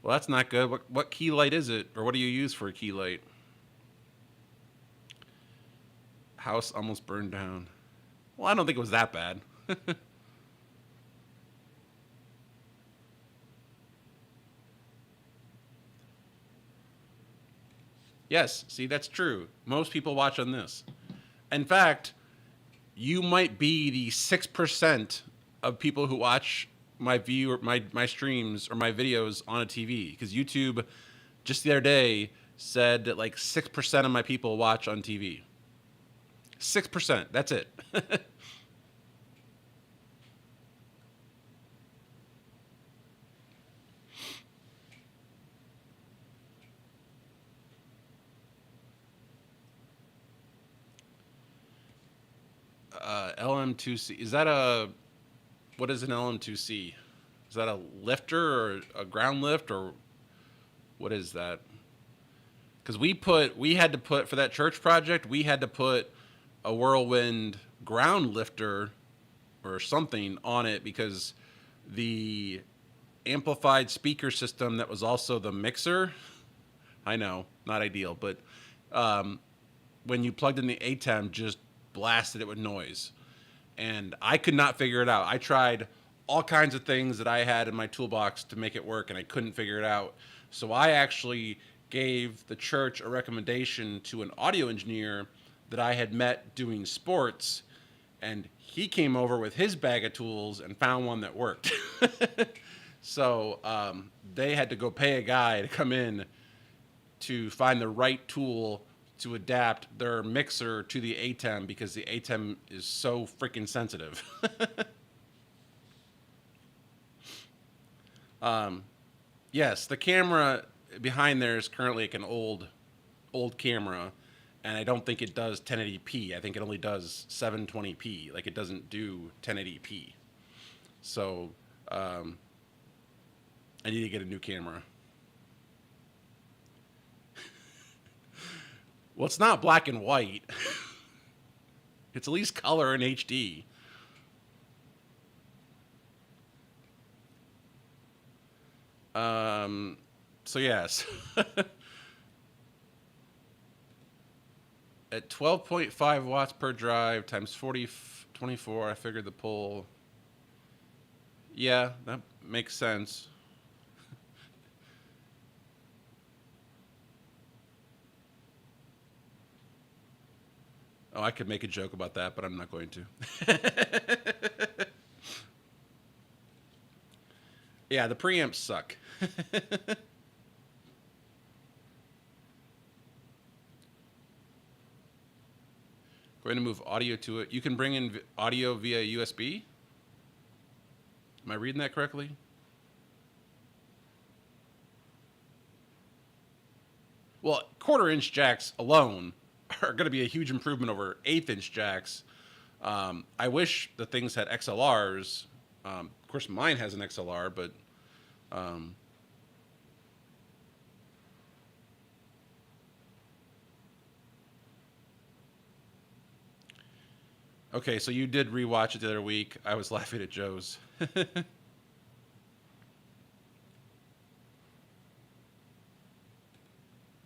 that's not good. What key light is it, or what do you use for a key light? House almost burned down. Well, I don't think it was that bad. Yes, see, that's true. Most people watch on this. In fact, you might be the 6% of people who watch my streams or my videos on a TV, because YouTube just the other day said that like 6% of my people watch on TV. 6%, that's it. LM2C, is that what is an LM2C? Is that a lifter or a ground lift, or what is that? Because we had to put, for that church project, we had to put a Whirlwind ground lifter or something on it because the amplified speaker system that was also the mixer, I know, not ideal, but when you plugged in the ATEM, just blasted it with noise. And I could not figure it out. I tried all kinds of things that I had in my toolbox to make it work, and I couldn't figure it out. So I actually gave the church a recommendation to an audio engineer that I had met doing sports, and he came over with his bag of tools and found one that worked. So they had to go pay a guy to come in to find the right tool to adapt their mixer to the ATEM because the ATEM is so freaking sensitive. Yes, the camera behind there is currently like an old camera, and I don't think it does 1080p. I think it only does 720p. Like, it doesn't do 1080p. So I need to get a new camera. Well, it's not black and white. It's at least color in HD. So yes. At 12.5 watts per drive times 24, I figured the pull. Yeah, that makes sense. Oh, I could make a joke about that, but I'm not going to. Yeah, the preamps suck. Going to move audio to it. You can bring in audio via USB? Am I reading that correctly? Well, 1/4-inch jacks alone are going to be a huge improvement over 1/8-inch jacks. I wish the things had XLRs. Of course, mine has an XLR, but okay, so you did rewatch it the other week. I was laughing at Joe's.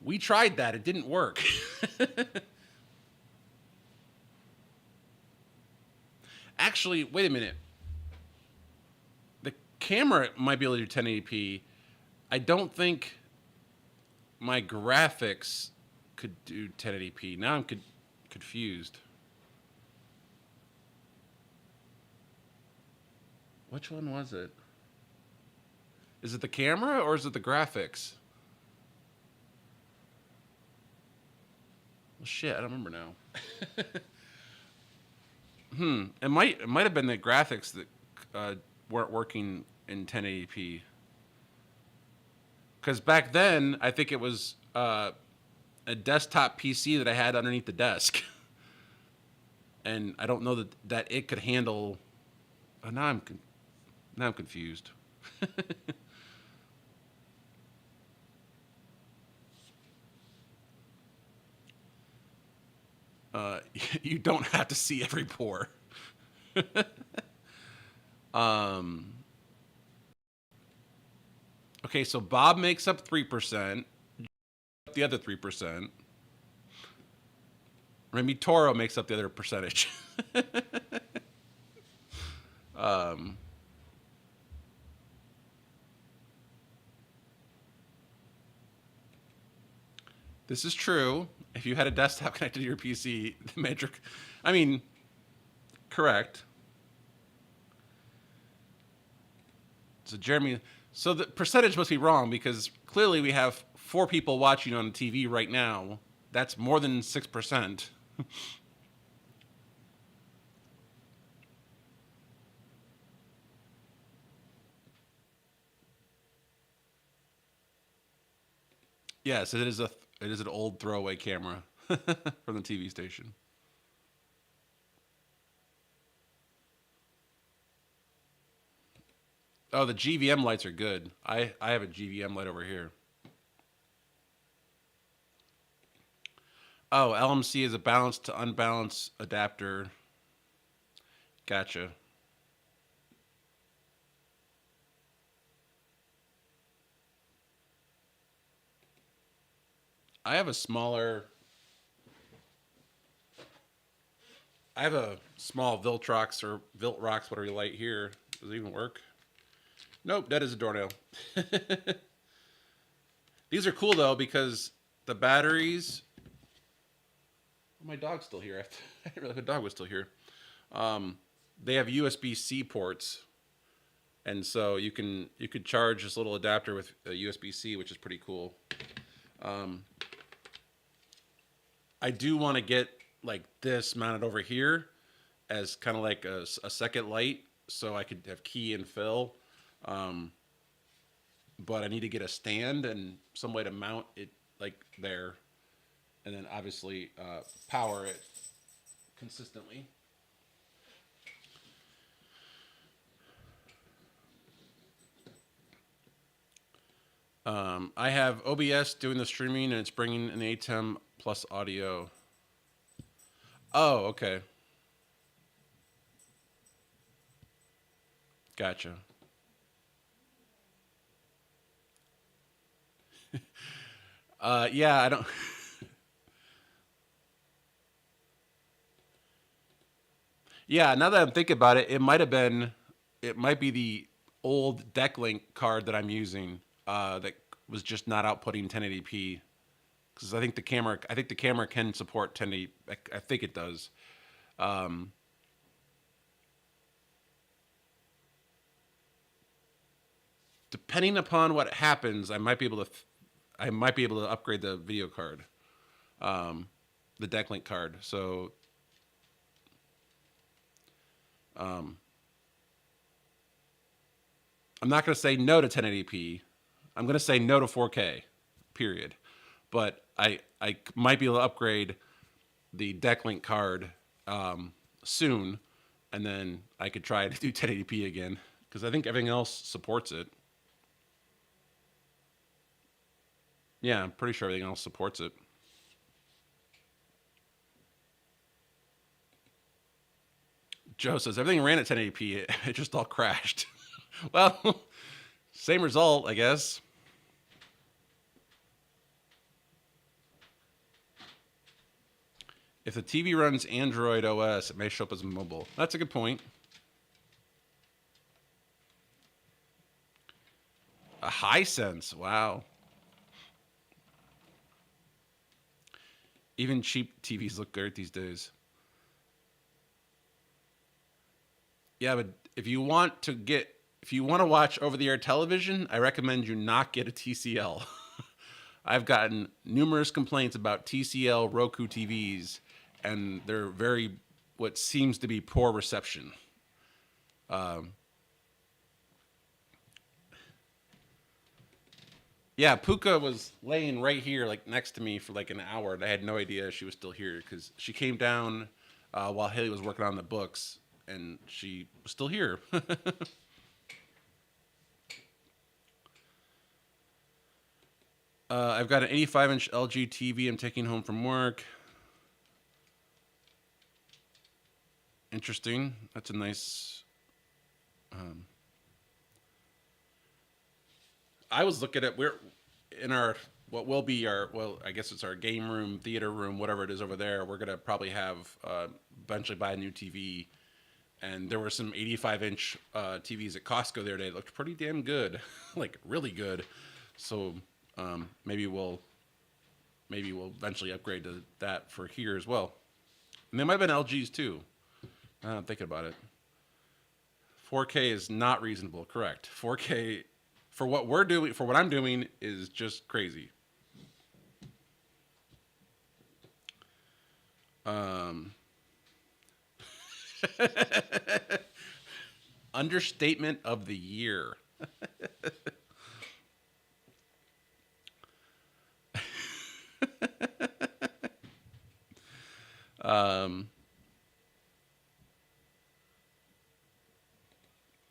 We tried that. It didn't work. Actually, wait a minute. The camera might be able to do 1080p. I don't think my graphics could do 1080p. Now confused. Which one was it? Is it the camera or is it the graphics? Well, shit, I don't remember now. It might have been the graphics that weren't working in 1080p. Because back then, I think it was a desktop PC that I had underneath the desk, and I don't know that it could handle. Oh, now I'm confused. You don't have to see every pore. Okay, so Bob makes up 3%, the other 3%. Remy Toro makes up the other percentage. This is true. If you had a desktop connected to your PC, the metric, I mean, correct. So Jeremy, so the percentage must be wrong because clearly we have 4 people watching on the TV right now. That's more than 6%. Yes, it is an old throwaway camera from the TV station. Oh, the GVM lights are good. I have a GVM light over here. Oh, LMC is a balanced to unbalanced adapter. Gotcha. I have a small Viltrox or Viltrox, whatever you light here. Does it even work? Nope, that is a doornail. These are cool though because the batteries. Oh, my dog's still here. I didn't realize the dog was still here. They have USB-C ports, and so you could charge this little adapter with a USB-C, which is pretty cool. I do want to get like this mounted over here as kind of like a second light, so I could have key and fill. But I need to get a stand and some way to mount it like there, and then obviously power it consistently. I have OBS doing the streaming, and it's bringing an ATEM plus audio. Oh, okay. Gotcha. Yeah, I don't. Yeah, now that I'm thinking about it, it might be the old Decklink card that I'm using that was just not outputting 1080p. Because I think the camera can support 1080. I think it does. Depending upon what happens, I might be able to upgrade the video card, the Decklink card. So, I'm not going to say no to 1080p. I'm going to say no to 4K, period. But I might be able to upgrade the Decklink card soon, and then I could try to do 1080p again because I think everything else supports it. Yeah, I'm pretty sure everything else supports it. Joe says everything ran at 1080p. It just all crashed. Well, same result, I guess. If the TV runs Android OS, it may show up as mobile. That's a good point. A Hisense, wow. Even cheap TVs look great these days. Yeah, but if you want to watch over-the-air television, I recommend you not get a TCL. I've gotten numerous complaints about TCL Roku TVs, and they're very what seems to be poor reception. Yeah, Puka was laying right here, like next to me, for like an hour, and I had no idea she was still here because she came down while Haley was working on the books, and she was still here. I've got an 85-inch LG TV I'm taking home from work. Interesting. That's a nice. I was looking at we're in our what will be our I guess it's our game room, theater room, whatever it is over there. We're gonna probably have eventually buy a new TV, and there were some 85-inch TVs at Costco the other day. It looked pretty damn good, like really good. So maybe we'll eventually upgrade to that for here as well. And they might have been LGs too. I'm thinking about it. 4K is not reasonable. Correct. 4K for what we're doing, for what I'm doing, is just crazy. Understatement of the year.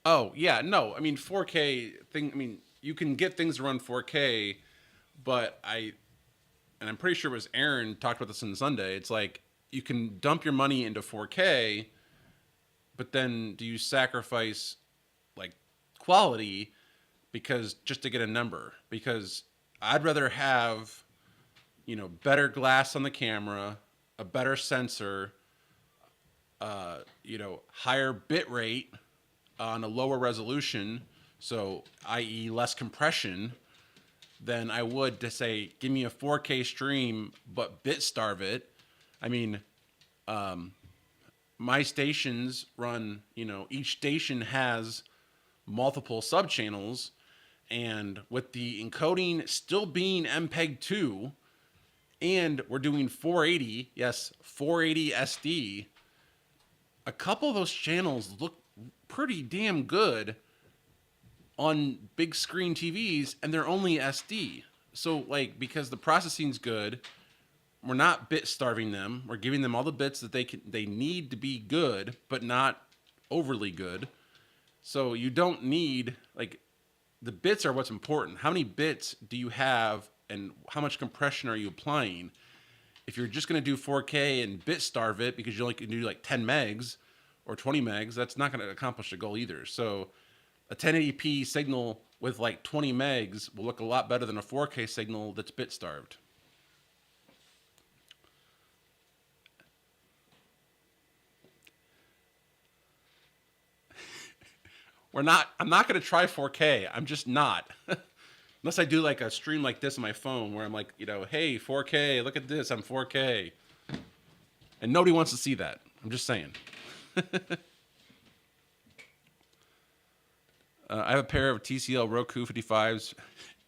Oh yeah, no. I mean 4K thing. I mean you can get things to run 4K, but I'm pretty sure it was Aaron talked about this on Sunday. It's like you can dump your money into 4K, but then do you sacrifice like quality because just to get a number? Because I'd rather have better glass on the camera, a better sensor, higher bit rate on a lower resolution, so i.e. less compression, than I would to say, give me a 4K stream, but bit starve it. I mean, my stations run, each station has multiple subchannels, and with the encoding still being MPEG-2, and we're doing 480, yes, 480 SD, a couple of those channels look pretty damn good on big screen TVs, and they're only SD. So like, because the processing's good, we're not bit starving them. We're giving them all the bits that they need to be good, but not overly good. So you don't need, like, the bits are what's important. How many bits do you have, and how much compression are you applying? If you're just going to do 4K and bit starve it because you only can do like 10 megs or 20 megs, that's not going to accomplish the goal either. So a 1080p signal with like 20 megs will look a lot better than a 4K signal that's bit starved. I'm not going to try 4K. I'm just not. Unless I do like a stream like this on my phone where I'm like, hey, 4K, look at this, I'm 4K. And nobody wants to see that. I'm just saying. I have a pair of TCL Roku 55s.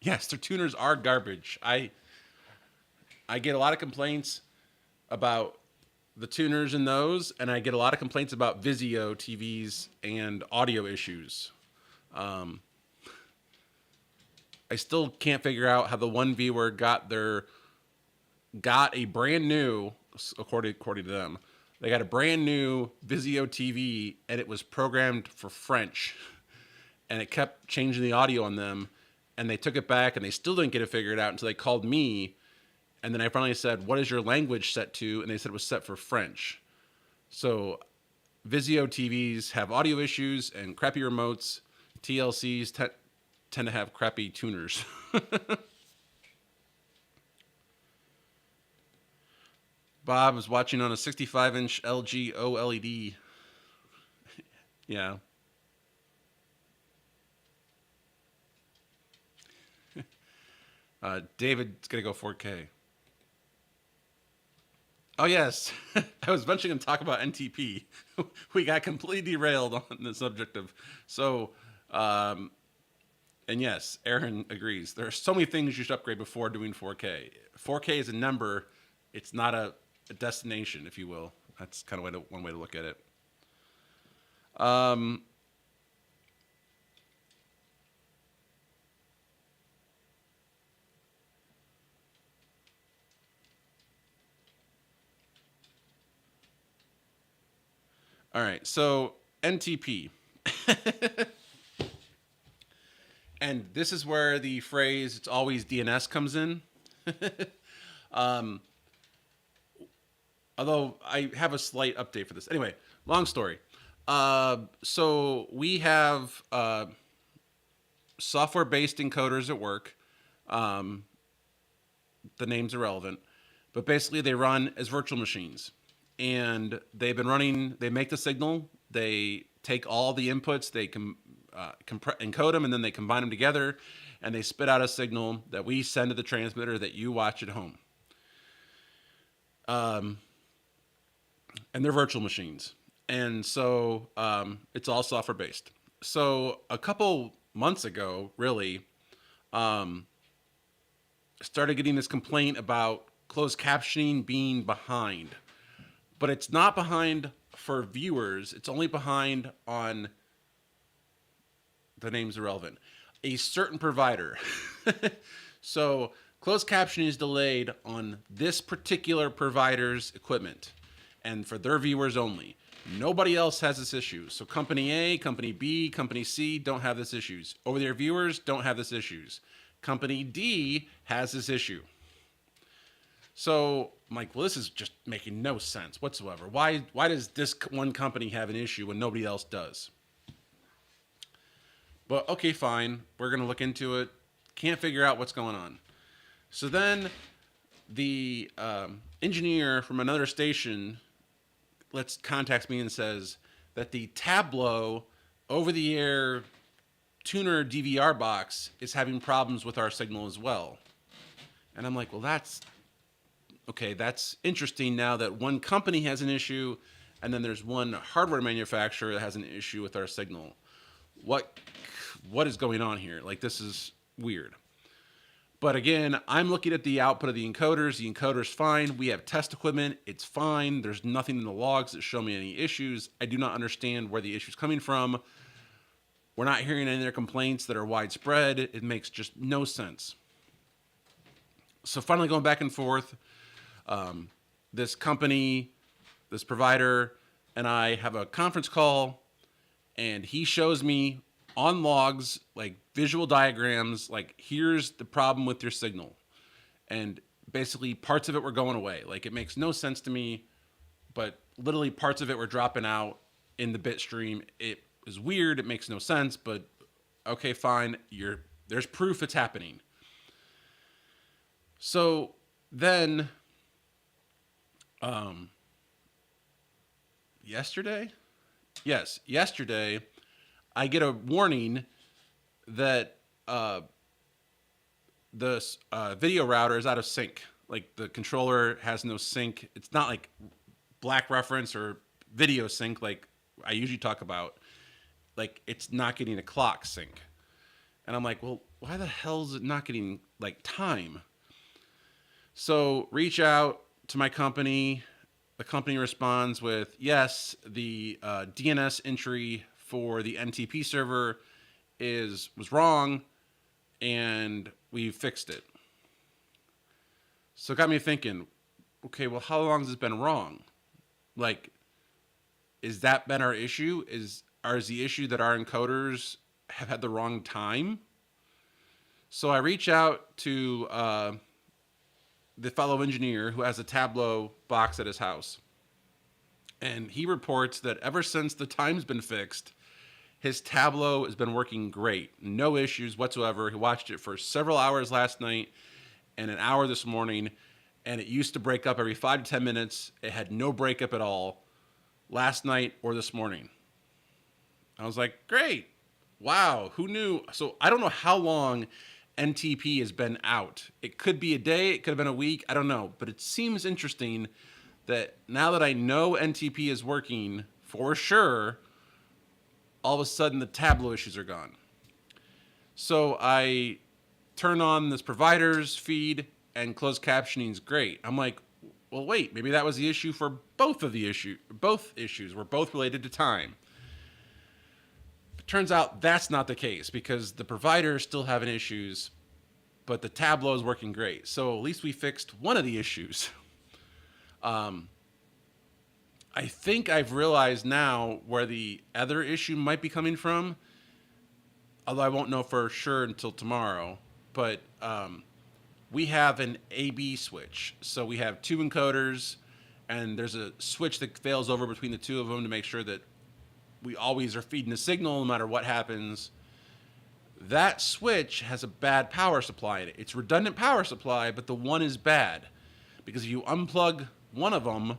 Yes, their tuners are garbage. I get a lot of complaints about the tuners in those, and I get a lot of complaints about Vizio TVs and audio issues. I still can't figure out how the one viewer got a brand new, according to them, they got a brand new Vizio TV, and it was programmed for French, and it kept changing the audio on them, and they took it back, and they still didn't get it figured out until they called me, and then I finally said, "What is your language set to?" And they said it was set for French. So Vizio TVs have audio issues and crappy remotes. TLCs tend to have crappy tuners. Bob is watching on a 65-inch LG OLED. Yeah. David's going to go 4K. Oh yes, I was eventually going to talk about NTP. We got completely derailed on the subject of so. And yes, Aaron agrees. There are so many things you should upgrade before doing 4K. 4K is a number; it's not a destination, if you will. That's kind of one way to look at it. Um, all right, so NTP. And this is where the phrase "it's always DNS" comes in. Although I have a slight update for this. Anyway, long story. So we have software-based encoders at work. Um, the name's irrelevant, but basically they run as virtual machines, and they've been running. They make the signal. They take all the inputs. They encode them, and then they combine them together, and they spit out a signal that we send to the transmitter that you watch at home. And they're virtual machines, and so it's all software based. So a couple months ago, really, started getting this complaint about closed captioning being behind, but it's not behind for viewers. It's only behind on the name's irrelevant. A certain provider. So closed captioning is delayed on this particular provider's equipment and for their viewers only. Nobody else has this issue. So company A, company B, company C don't have this issues. Over their viewers don't have this issues. Company D has this issue. So I'm like, well, this is just making no sense whatsoever. Why does this one company have an issue when nobody else does? But okay, fine. We're going to look into it. Can't figure out what's going on. So then the engineer from another station contacts me and says that the Tableau over-the-air tuner DVR box is having problems with our signal as well. And I'm like, well, that's interesting now that one company has an issue and then there's one hardware manufacturer that has an issue with our signal. What is going on here? Like, this is weird. But again, I'm looking at the output of the encoders. The encoder's fine. We have test equipment. It's fine. There's nothing in the logs that show me any issues. I do not understand where the issue's coming from. We're not hearing any of their complaints that are widespread. It makes just no sense. So finally going back and forth, this company, this provider, and I have a conference call, and he shows me on logs, like visual diagrams, like here's the problem with your signal. And basically parts of it were going away. Like, it makes no sense to me, but literally parts of it were dropping out in the bit stream. It is weird. It makes no sense, but okay, fine. There's proof it's happening. So then, yesterday, I get a warning that the video router is out of sync. Like, the controller has no sync. It's not like black reference or video sync like I usually talk about. Like, it's not getting a clock sync. And I'm like, well, why the hell is it not getting, like, time? So reach out to my company. The company responds with, yes, the DNS entry for the NTP server was wrong, and we fixed it. So it got me thinking, okay, well, how long has it been wrong? Like, is that been our issue? Is the issue that our encoders have had the wrong time? So I reach out to the fellow engineer who has a Tableau box at his house. And he reports that ever since the time's been fixed, his Tableau has been working great. No issues whatsoever. He watched it for several hours last night and an hour this morning, and it used to break up every 5 to 10 minutes. It had no breakup at all last night or this morning. I was like, great. Wow, who knew? So I don't know how long NTP has been out. It could be a day, it could have been a week, I don't know. But it seems interesting that now that I know NTP is working for sure, all of a sudden the Tableau issues are gone. So I turn on this provider's feed and closed captioning is great. I'm like, well, wait, maybe that was the issue for both issues were both related to time. It turns out that's not the case because the provider is still having issues, but the Tableau is working great. So at least we fixed one of the issues. I think I've realized now where the other issue might be coming from, although I won't know for sure until tomorrow. But we have an A/B switch. So we have two encoders, and there's a switch that fails over between the two of them to make sure that we always are feeding a signal no matter what happens. That switch has a bad power supply in it. It's redundant power supply, but the one is bad. Because if you unplug one of them,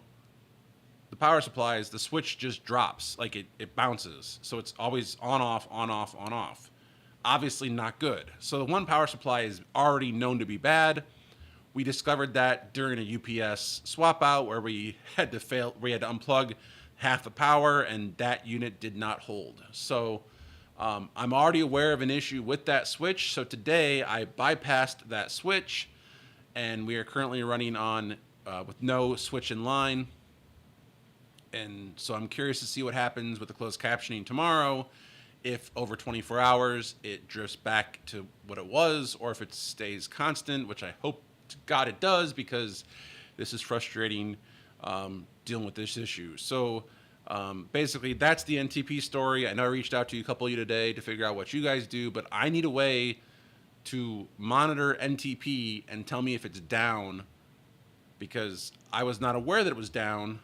the power supplies, the switch just drops. Like it bounces. So it's always on, off, on, off, on, off. Obviously not good. So the one power supply is already known to be bad. We discovered that during a UPS swap out where we had to unplug half the power and that unit did not hold. So I'm already aware of an issue with that switch. So today I bypassed that switch and we are currently running on with no switch in line. And so I'm curious to see what happens with the closed captioning tomorrow. If over 24 hours it drifts back to what it was, or if it stays constant, which I hope to God it does, because this is frustrating dealing with this issue. So basically, that's the NTP story. I know I reached out to you, a couple of you today, to figure out what you guys do, but I need a way to monitor NTP and tell me if it's down, because I was not aware that it was down.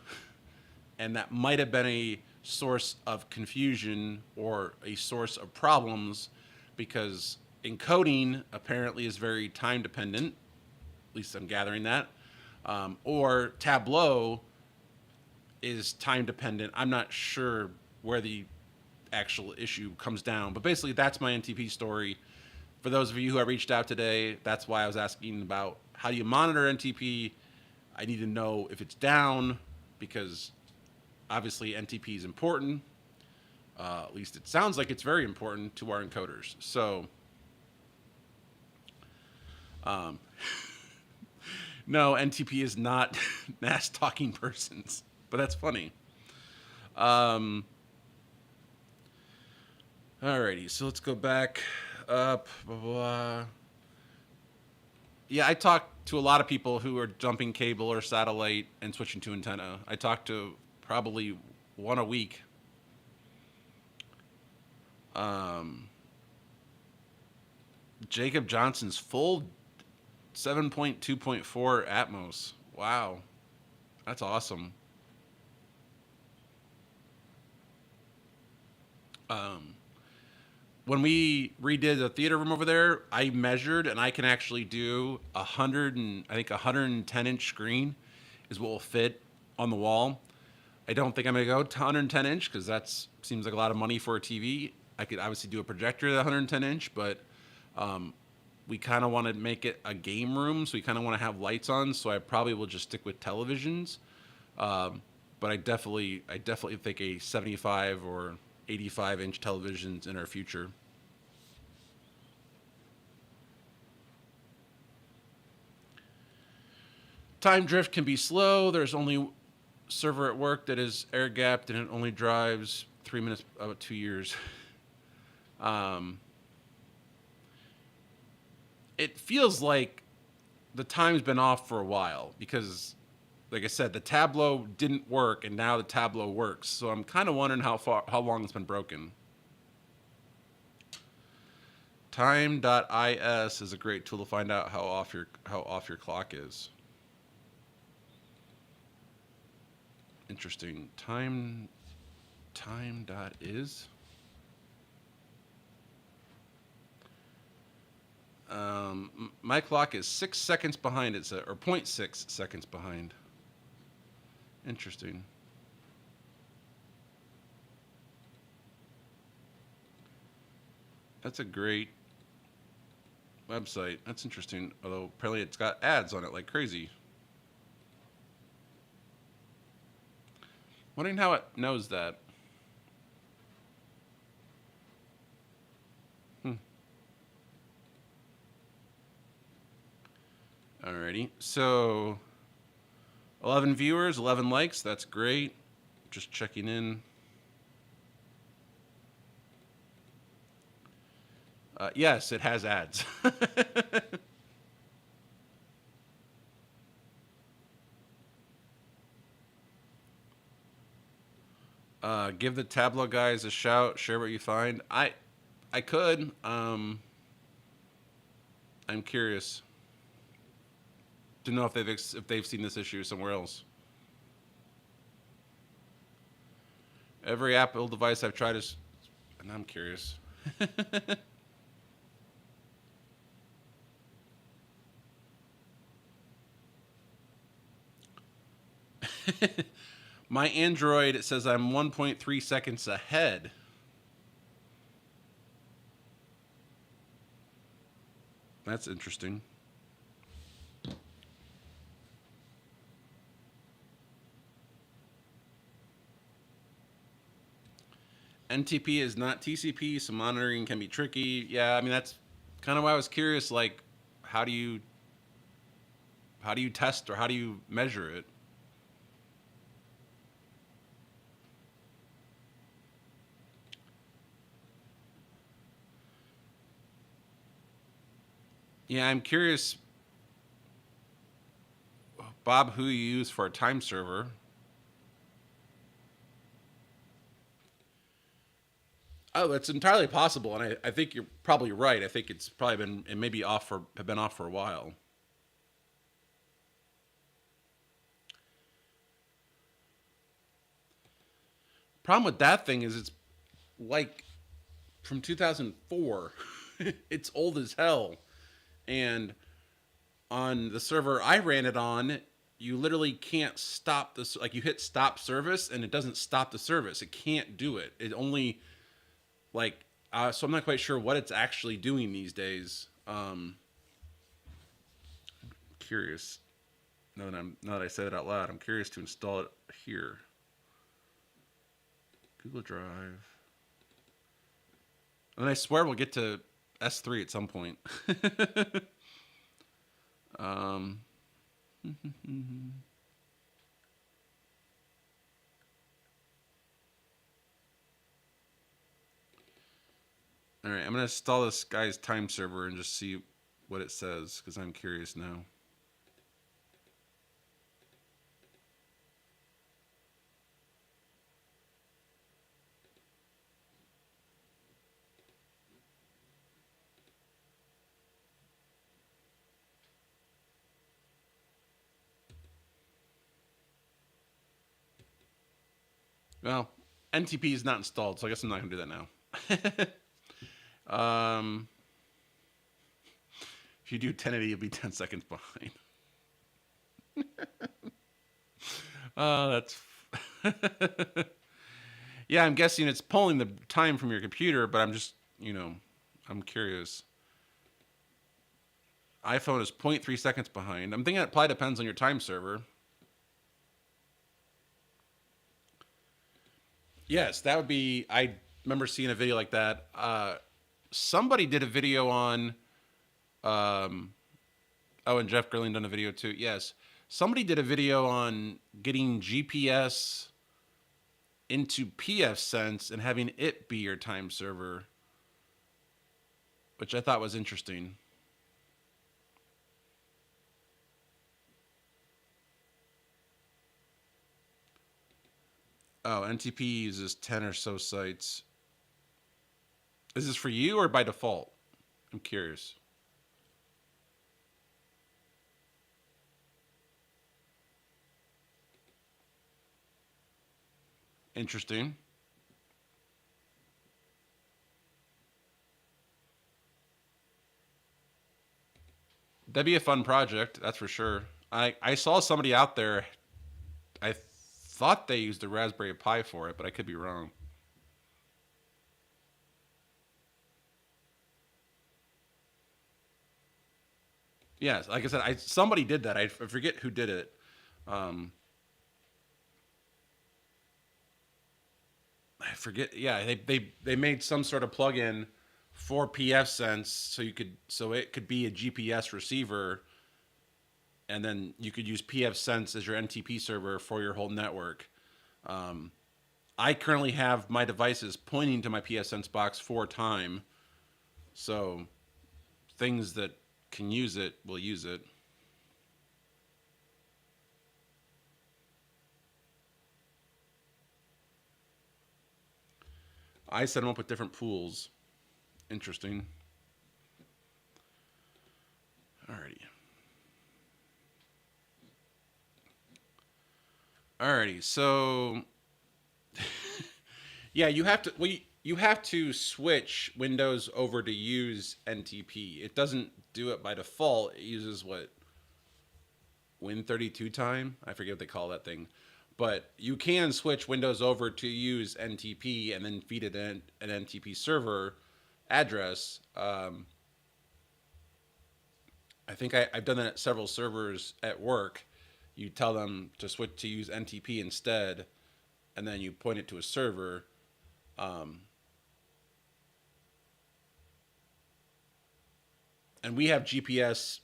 And that might have been a source of confusion or a source of problems, because encoding apparently is very time dependent. At least I'm gathering that. Or Tableau is time dependent. I'm not sure where the actual issue comes down. But basically, that's my NTP story. For those of you who have reached out today, that's why I was asking about how do you monitor NTP. I need to know if it's down, because obviously NTP is important. At least it sounds like it's very important to our encoders. So, no, NTP is not NAS talking persons, but that's funny. Alrighty, so let's go back up. Blah, blah. Yeah, I talked to a lot of people who are jumping cable or satellite and switching to antenna. I talked to probably one a week. Jacob Johnson's full 7.2.4 Atmos. Wow. That's awesome. When we redid the theater room over there, I measured and I can actually do 110-inch screen is what will fit on the wall. I don't think I'm going to go to 110-inch because that seems like a lot of money for a TV. I could obviously do a projector at 110-inch, but we kind of want to make it a game room, so we kind of want to have lights on. So I probably will just stick with televisions. But I definitely think a 75 or 85-inch televisions in our future. Time drift can be slow. There's only server at work that is air gapped and it only drives 3 minutes, about 2 years. It feels like the time's been off for a while because, like I said, the Tableau didn't work and now the Tableau works. So I'm kind of wondering how long it's been broken. Time.is is a great tool to find out how off your clock is. Interesting. Time.is. My clock is 6 seconds behind it, or 0.6 seconds behind. Interesting. That's a great website. That's interesting. Although apparently it's got ads on it like crazy. Wondering how it knows that. Alrighty. So 11 viewers, 11 likes. That's great. Just checking in. Yes, it has ads. Give the Tableau guys a shout. Share what you find. I could. I'm curious to know if they've seen this issue somewhere else. Every Apple device I've tried is, and I'm curious. My Android, it says I'm 1.3 seconds ahead. That's interesting. NTP is not TCP, so monitoring can be tricky. Yeah, I mean, that's kind of why I was curious, like, how do you test or how do you measure it? Yeah, I'm curious, Bob, who you use for a time server. Oh, it's entirely possible, and I think you're probably right. I think it's probably been, it may be have been off for a while. Problem with that thing is it's like from 2004. It's old as hell. And on the server I ran it on, you literally can't stop this. Like, you hit stop service and it doesn't stop the service. It can't do it. It only, like, so I'm not quite sure what it's actually doing these days. Curious. Now that I said it out loud, I'm curious to install it here. Google Drive. And I swear we'll get to S3 at some point. um, all right, I'm gonna install this guy's time server and just see what it says, because I'm curious now. Well, NTP is not installed, so I guess I'm not gonna do that now. If you do 1080, you'll be 10 seconds behind. That's yeah, I'm guessing it's pulling the time from your computer, but I'm just, I'm curious. iPhone is 0.3 seconds behind. I'm thinking it probably depends on your time server. Yes, that would be, I remember seeing a video like that. Somebody did a video on, and Jeff Gurling done a video too. Yes. Somebody did a video on getting GPS into pfSense and having it be your time server, which I thought was interesting. Oh, NTP uses 10 or so sites. Is this for you or by default? I'm curious. Interesting. That'd be a fun project, that's for sure. I saw somebody out there, I thought they used a Raspberry Pi for it, but I could be wrong. Yes, like I said, somebody did that. I forget who did it. I forget. Yeah, they made some sort of plugin for pfSense so it could be a GPS receiver, and then you could use pfSense as your NTP server for your whole network. I currently have my devices pointing to my pfSense box for time, so things that can use it will use it. I set them up with different pools. Interesting. Alrighty. Alrighty. So, yeah, you have to switch Windows over to use NTP. It doesn't do it by default. It uses what, Win32 time? I forget what they call that thing. But you can switch Windows over to use NTP and then feed it an NTP server address. I think I've done that at several servers at work. You tell them to switch to use NTP instead, and then you point it to a server. And we have GPS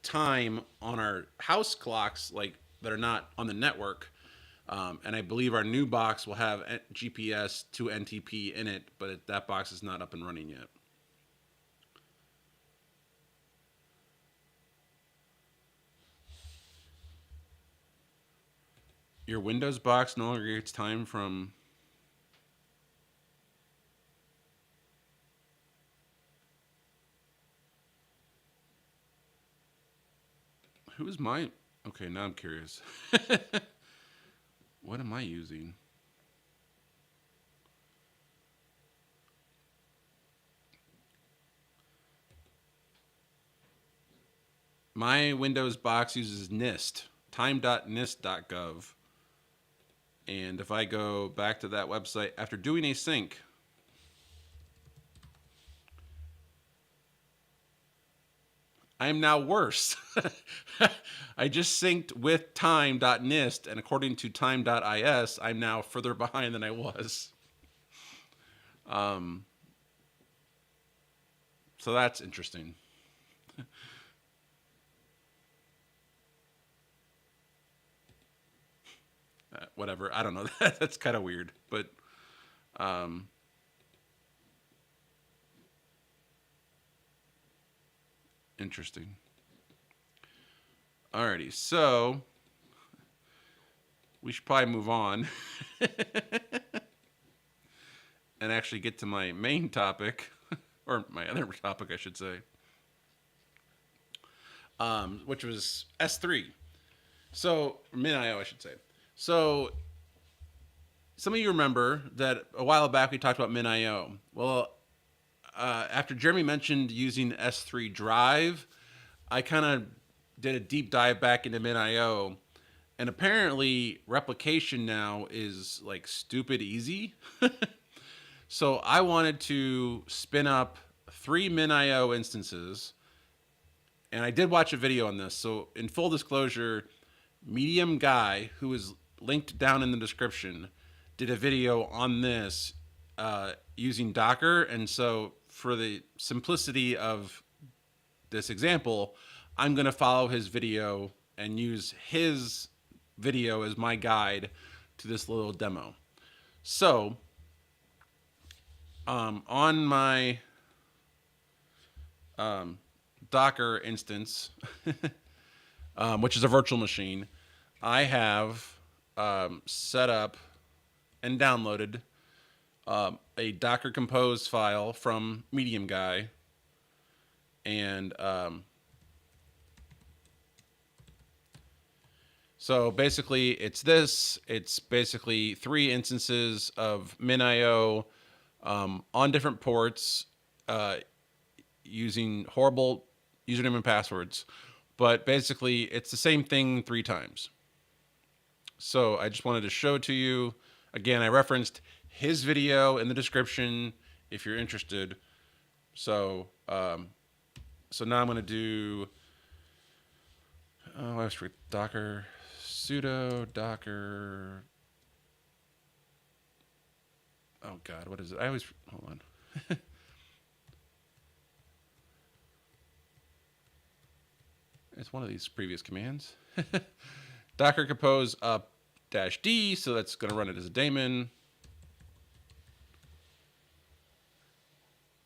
time on our house clocks, like that are not on the network. And I believe our new box will have GPS to NTP in it, but that box is not up and running yet. Your Windows box no longer gets time from... Who's my... Okay, now I'm curious. What am I using? My Windows box uses NIST, time.nist.gov. And if I go back to that website after doing a sync, I'm now worse. I just synced with time.nist, and according to time.is, I'm now further behind than I was. So that's interesting. Whatever. I don't know. That's kind of weird, but interesting. Alrighty, so we should probably move on and actually get to my main topic, or my other topic, I should say, which was S3. So, Minio, I should say. So, some of you remember that a while back we talked about Minio. Well, after Jeremy mentioned using S3 Drive, I kind of did a deep dive back into Minio, and apparently replication now is like stupid easy. So I wanted to spin up 3 Minio instances, and I did watch a video on this. So in full disclosure, Medium Guy, who is linked down in the description, did a video on this using Docker. And so for the simplicity of this example, I'm going to follow his video and use his video as my guide to this little demo. So on my Docker instance, which is a virtual machine, I have set up and downloaded a Docker Compose file from Medium Guy, and so basically it's this. It's basically 3 instances of Minio on different ports using horrible username and passwords, but basically it's the same thing 3 times. So I just wanted to show to you. Again, I referenced his video in the description if you're interested. So so now I'm going to do I was for Docker sudo docker Oh God, what is it? I always, hold on. It's one of these previous commands. Docker compose up -d, so that's going to run it as a daemon.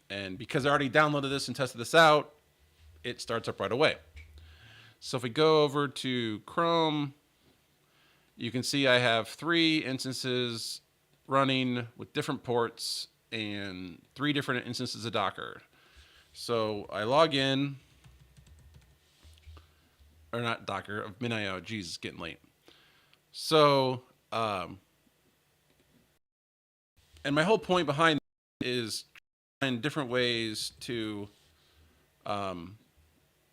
And because I already downloaded this and tested this out, it starts up right away. So if we go over to Chrome, you can see I have 3 instances running with different ports and 3 different instances of Docker. So I log in, or not Docker, of Minio. Geez, it's getting late. So, and my whole point behind is trying different ways to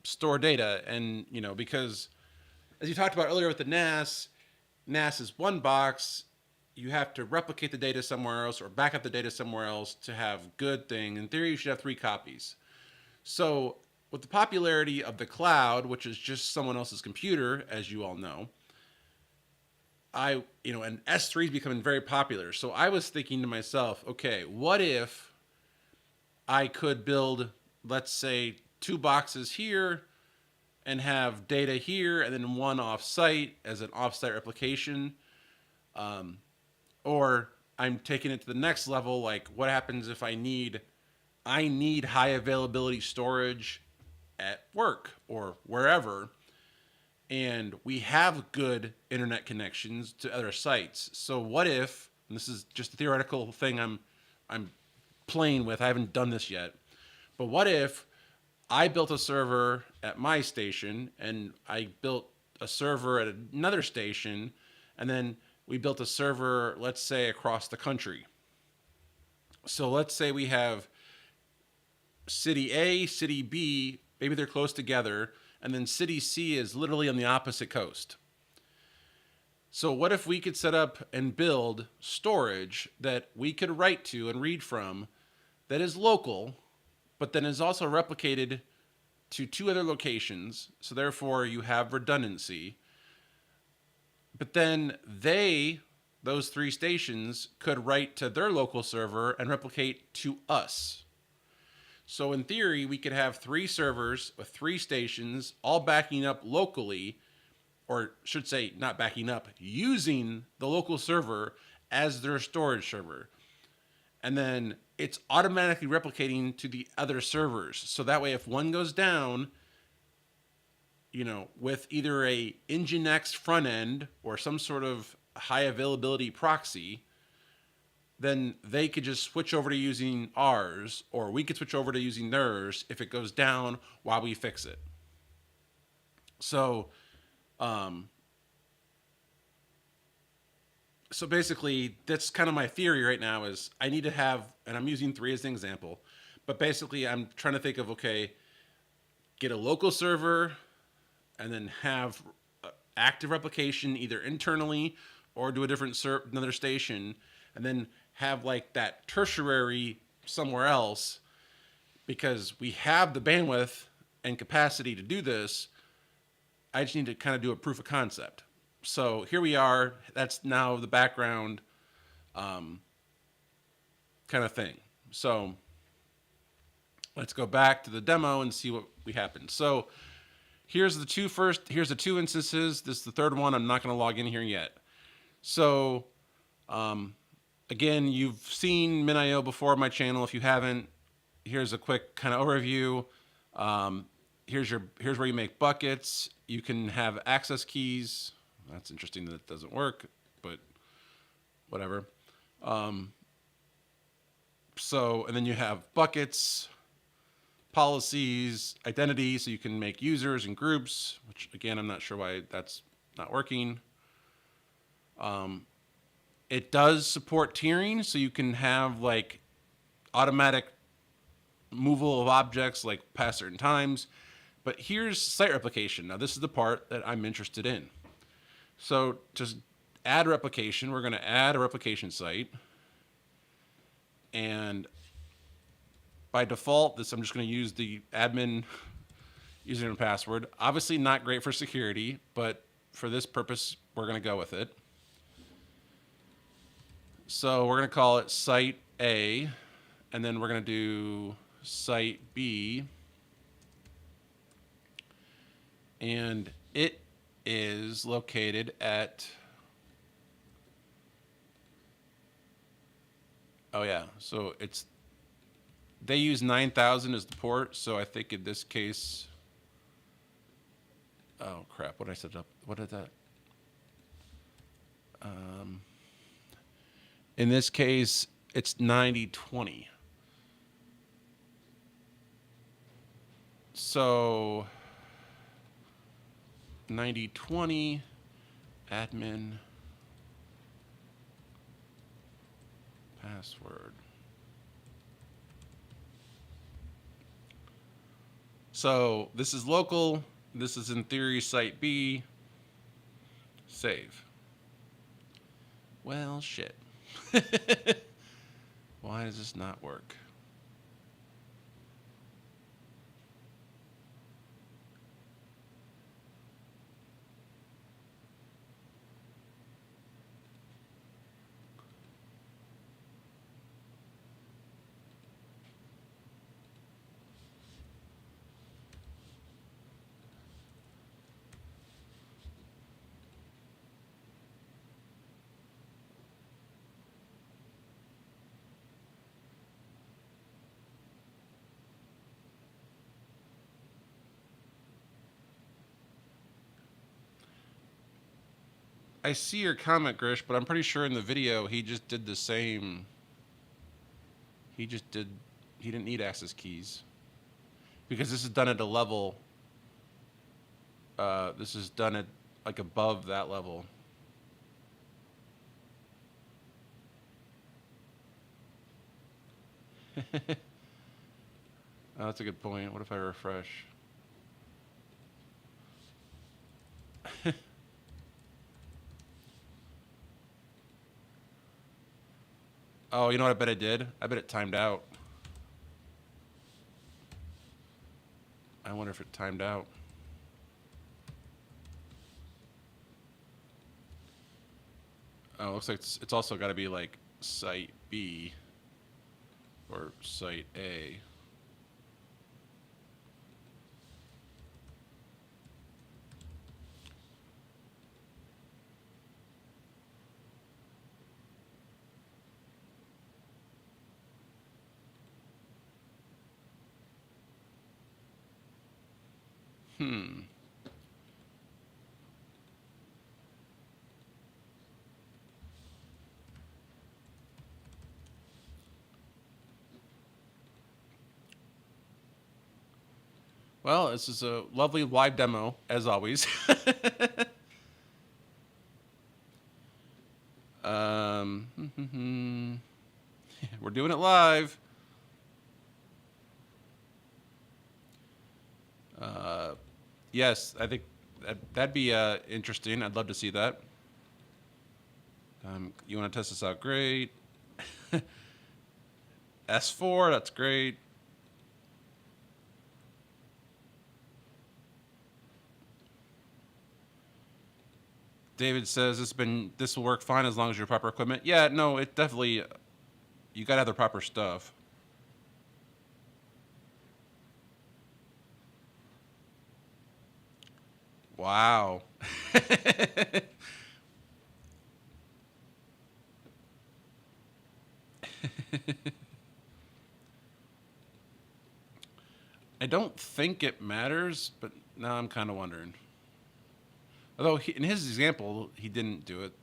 store data. And, you know, because as you talked about earlier with the NAS, NAS is one box. You have to replicate the data somewhere else or back up the data somewhere else to have good thing. In theory, you should have 3 copies. So with the popularity of the cloud, which is just someone else's computer, as you all know, and S3 is becoming very popular. So I was thinking to myself, okay, what if I could build, let's say, 2 boxes here and have data here and then 1 offsite as an offsite replication? Or I'm taking it to the next level, like what happens if I need high availability storage at work or wherever, and we have good internet connections to other sites. So what if, and this is just a theoretical thing I'm playing with, I haven't done this yet, but what if I built a server at my station and I built a server at another station, and then we built a server, let's say, across the country. So let's say we have city A, city B, maybe they're close together, and then city C is literally on the opposite coast. So what if we could set up and build storage that we could write to and read from that is local, but then is also replicated to 2 other locations, so therefore you have redundancy. But then those 3 stations could write to their local server and replicate to us. So in theory, we could have 3 servers with 3 stations all backing up locally, or should say not backing up, using the local server as their storage server. And then it's automatically replicating to the other servers. So that way, if one goes down, with either a Nginx front end or some sort of high availability proxy, then they could just switch over to using ours, or we could switch over to using theirs if it goes down while we fix it. So, so basically, that's kind of my theory right now is I need to have, and I'm using 3 as an example, but basically I'm trying to think of, okay, get a local server and then have active replication either internally or do a different another station, and then have like that tertiary somewhere else, because we have the bandwidth and capacity to do this. I just need to kind of do a proof of concept. So here we are. That's now the background kind of thing. So let's go back to the demo and see what we happened. So here's the 2 instances. This is the 3rd one. I'm not going to log in here yet. So again, you've seen Minio before on my channel. If you haven't, here's a quick kind of overview. Here's where you make buckets. You can have access keys. That's interesting that it doesn't work, but whatever. So, and then you have buckets, policies, identity, so you can make users and groups, which again, I'm not sure why that's not working. It does support tiering, so you can have like automatic removal of objects like past certain times. But here's site replication. Now this is the part that I'm interested in. So just add replication. We're going to add a replication site. And by default, I'm just going to use the admin username and password. Obviously not great for security, but for this purpose, we're going to go with it. So we're going to call it site A, and then we're going to do site B. And it is located at, oh yeah, so it's, they use 9,000 as the port, so I think in this case, oh crap, what did I set up? What did that? In this case, it's 9020. So 9020 admin password. So this is local. This is in theory site B. Save. Well, shit. Why does this not work? I see your comment, Grish, but I'm pretty sure in the video he just did the same. He didn't need access keys. Because this is done at a level, this is done at like above that level. Oh, that's a good point. What if I refresh? Oh, you know what I bet it did? I bet it timed out. I wonder if it timed out. Oh, it looks like it's also got to be like site B or site A. Well, this is a lovely live demo, as always. We're doing it live. Yes, I think that'd be interesting. I'd love to see that. You want to test this out? Great. S4, that's great. David says this will work fine as long as you have proper equipment. Yeah, no, it definitely, you gotta have the proper stuff. Wow. I don't think it matters, but now I'm kind of wondering. Although in his example, he didn't do it.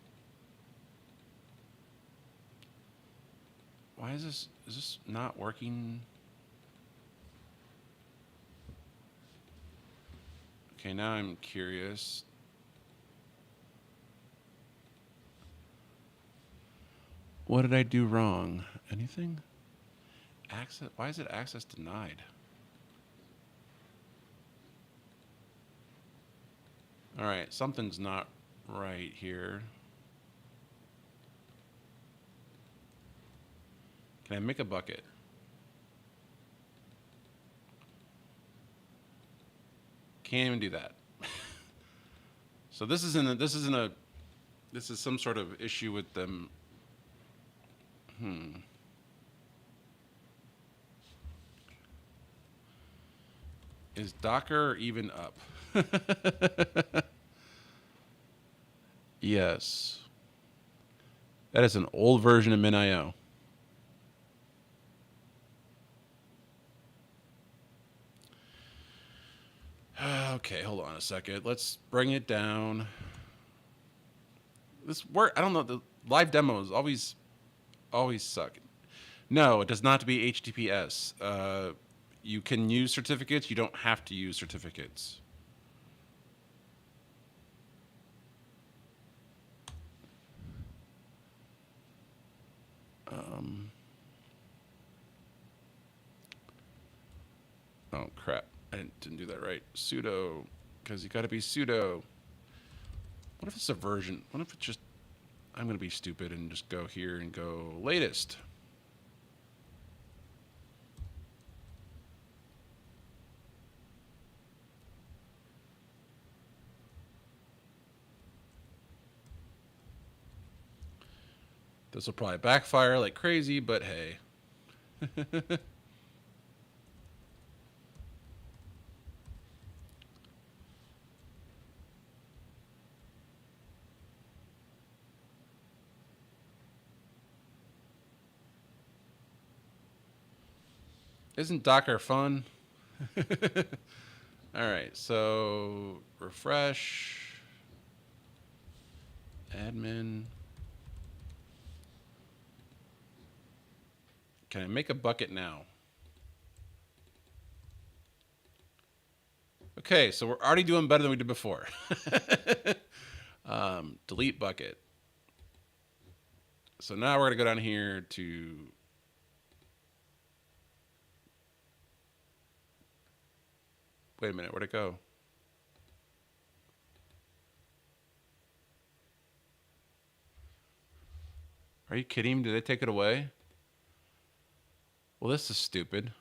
Why is this not working? Okay, now I'm curious. What did I do wrong? Anything? Access, why is it access denied? All right, something's not right here. Can I make a bucket? Can't even do that. So this is some sort of issue with them Is Docker even up? Yes. That is an old version of Minio. Okay, hold on a second. Let's bring it down. This work. I don't know. The live demos always suck. No, it does not have to be HTTPS. You can use certificates. You don't have to use certificates. Oh crap! I didn't do that right. Sudo, because you got to be sudo. What if it's a version? What if it's just? I'm gonna be stupid and just go here and go latest. This will probably backfire like crazy, but hey. Isn't Docker fun? All right, so refresh, admin. Can I make a bucket now? Okay, so we're already doing better than we did before. Delete bucket. So now we're gonna go down here to wait a minute, where'd it go? Are you kidding me? Did they take it away? Well, this is stupid.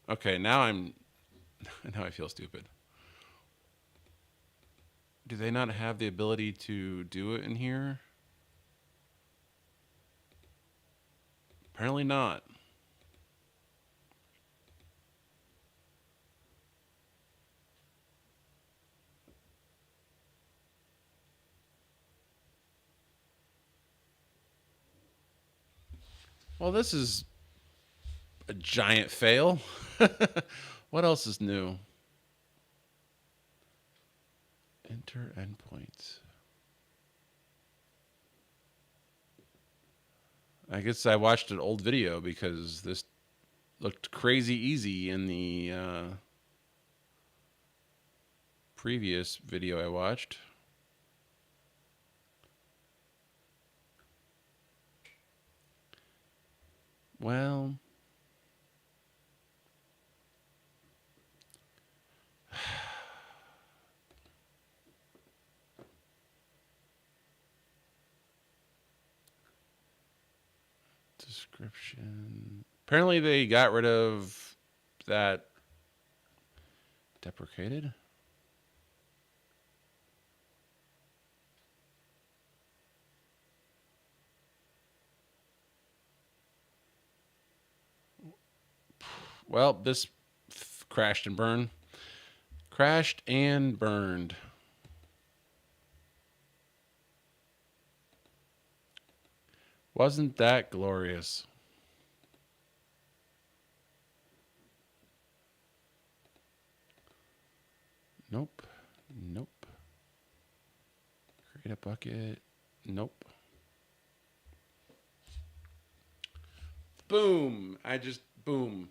Okay, now now I feel stupid. Do they not have the ability to do it in here? Apparently not. Well, this is a giant fail. What else is new? Enter endpoints. I guess I watched an old video because this looked crazy easy in the previous video I watched. Well, description. Apparently they got rid of that deprecated. Well, this crashed and burned. Crashed and burned. Wasn't that glorious? Nope. Nope. Create a bucket. Nope. Boom. I just, boom.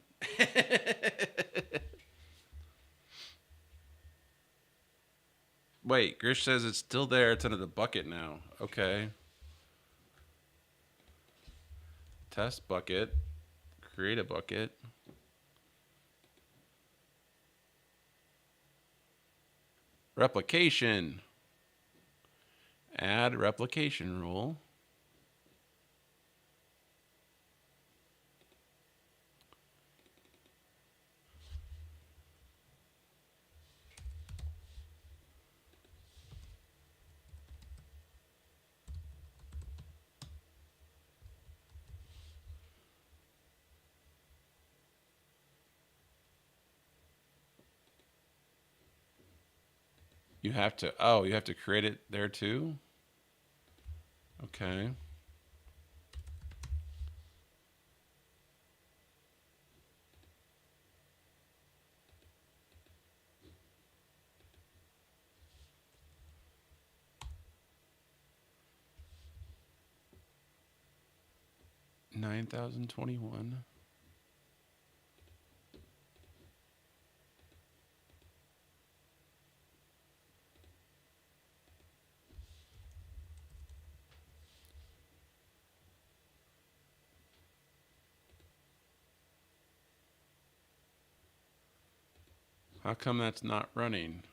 Wait, Grish says it's still there. It's under the bucket now. Okay. Test bucket. Create a bucket. Replication. Add replication rule. You have to, oh, you have to create it there too? Okay. $9,021. How come that's not running?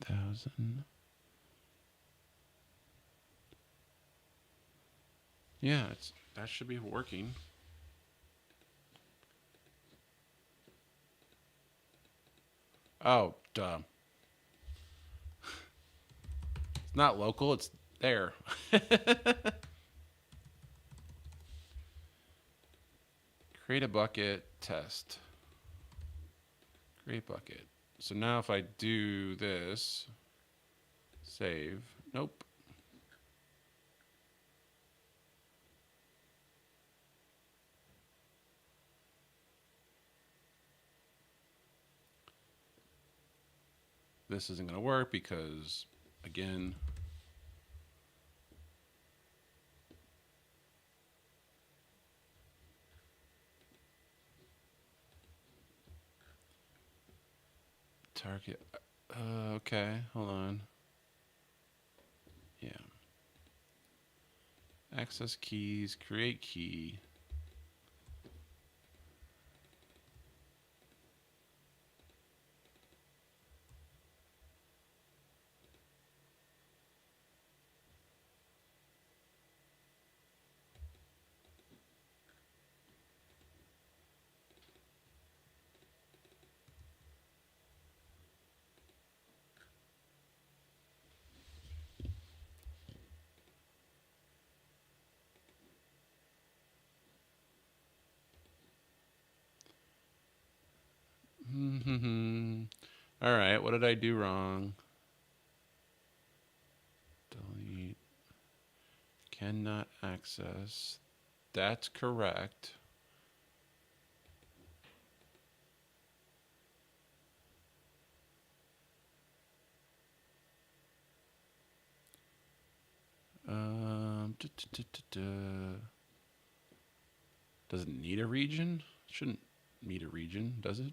$9,000. Yeah, that should be working. Oh, duh. It's not local, it's there. Create a bucket, test. Create bucket. So now if I do this, save. Nope. This isn't going to work because, again, target. Okay, hold on. Yeah. Access keys, create key. All right, what did I do wrong? Delete. Cannot access. That's correct. Does it need a region? It shouldn't need a region, does it?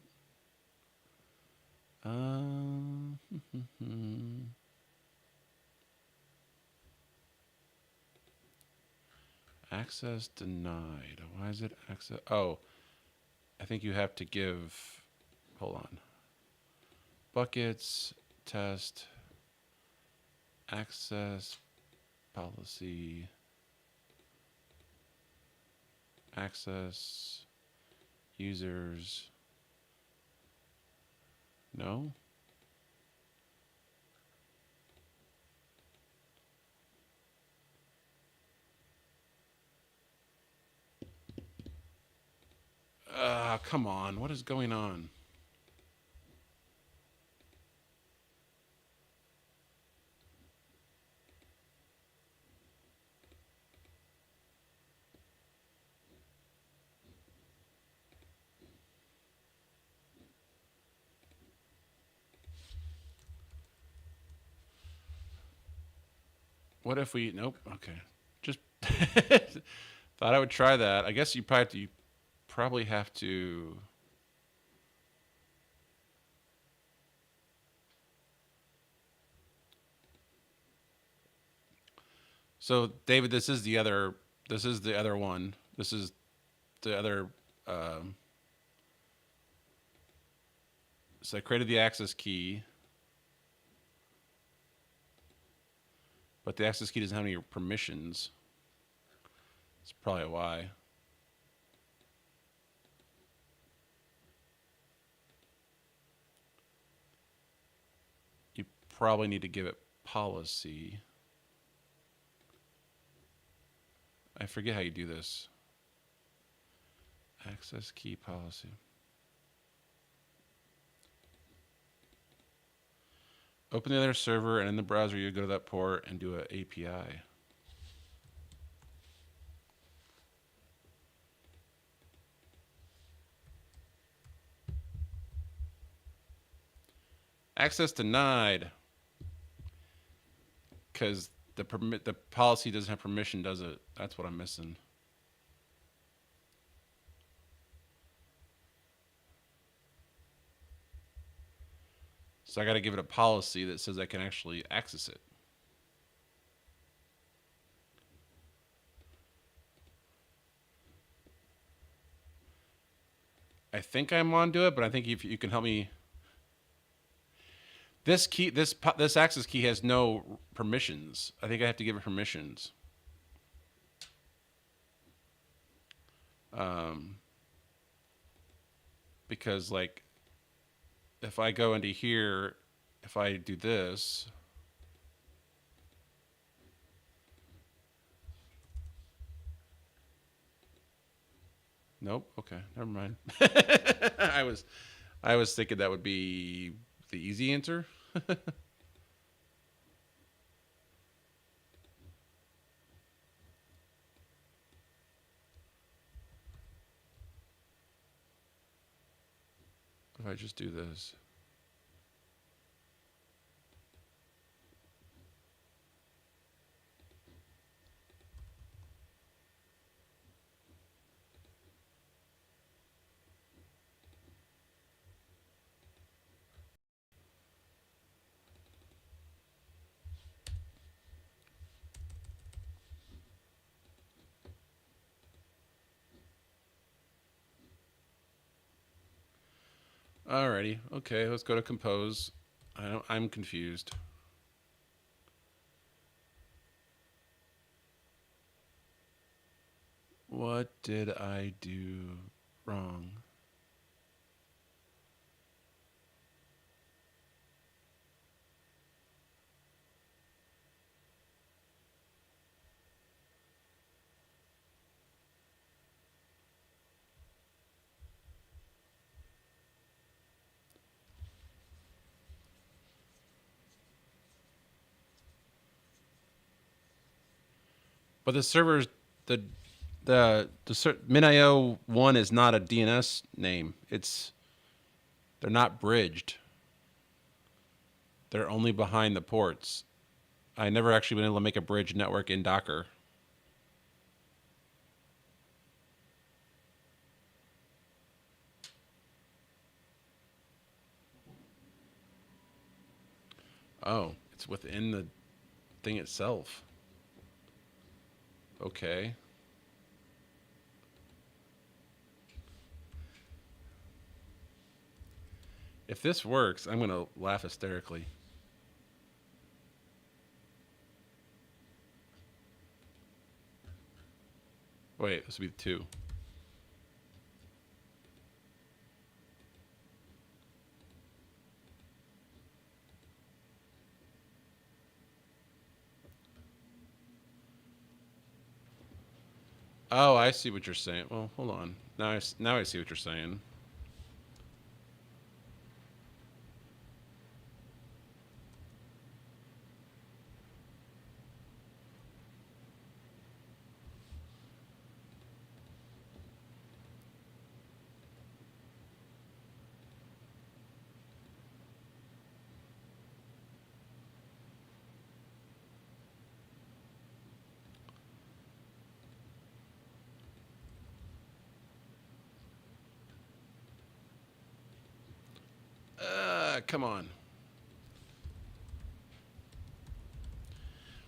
Access denied. Why is it access? Oh, I think you have to give. Hold on. Buckets, test, access, policy, access, users. No? Come on. What is going on? What if we? Nope. Okay. Just thought I would try that. I guess you probably have to. So David, this is the other. This is the other one. This is the other. So I created the access key, but the access key doesn't have any permissions. That's probably why. probably need to give it policy. I forget how you do this. Access key policy. Open the other server, and in the browser, you go to that port and do an API. Access denied. Because the policy doesn't have permission, does it? That's what I'm missing. So I got to give it a policy that says I can actually access it. I think I'm onto it, but I think if you can help me. This key, this access key has no permissions. I think I have to give it permissions. Because like, if I go into here, if I do this. Nope. Okay. Never mind. I was thinking that would be the easy answer. If I just do this. Alrighty. Okay, let's go to compose. I'm confused. What did I do wrong? But the servers, the Minio 1 is not a DNS name. They're not bridged. They're only behind the ports. I never actually been able to make a bridge network in Docker. Oh, it's within the thing itself. Okay. If this works, I'm going to laugh hysterically. Wait, this would be 2. Oh, I see what you're saying. Well, hold on. Now I see what you're saying. Come on.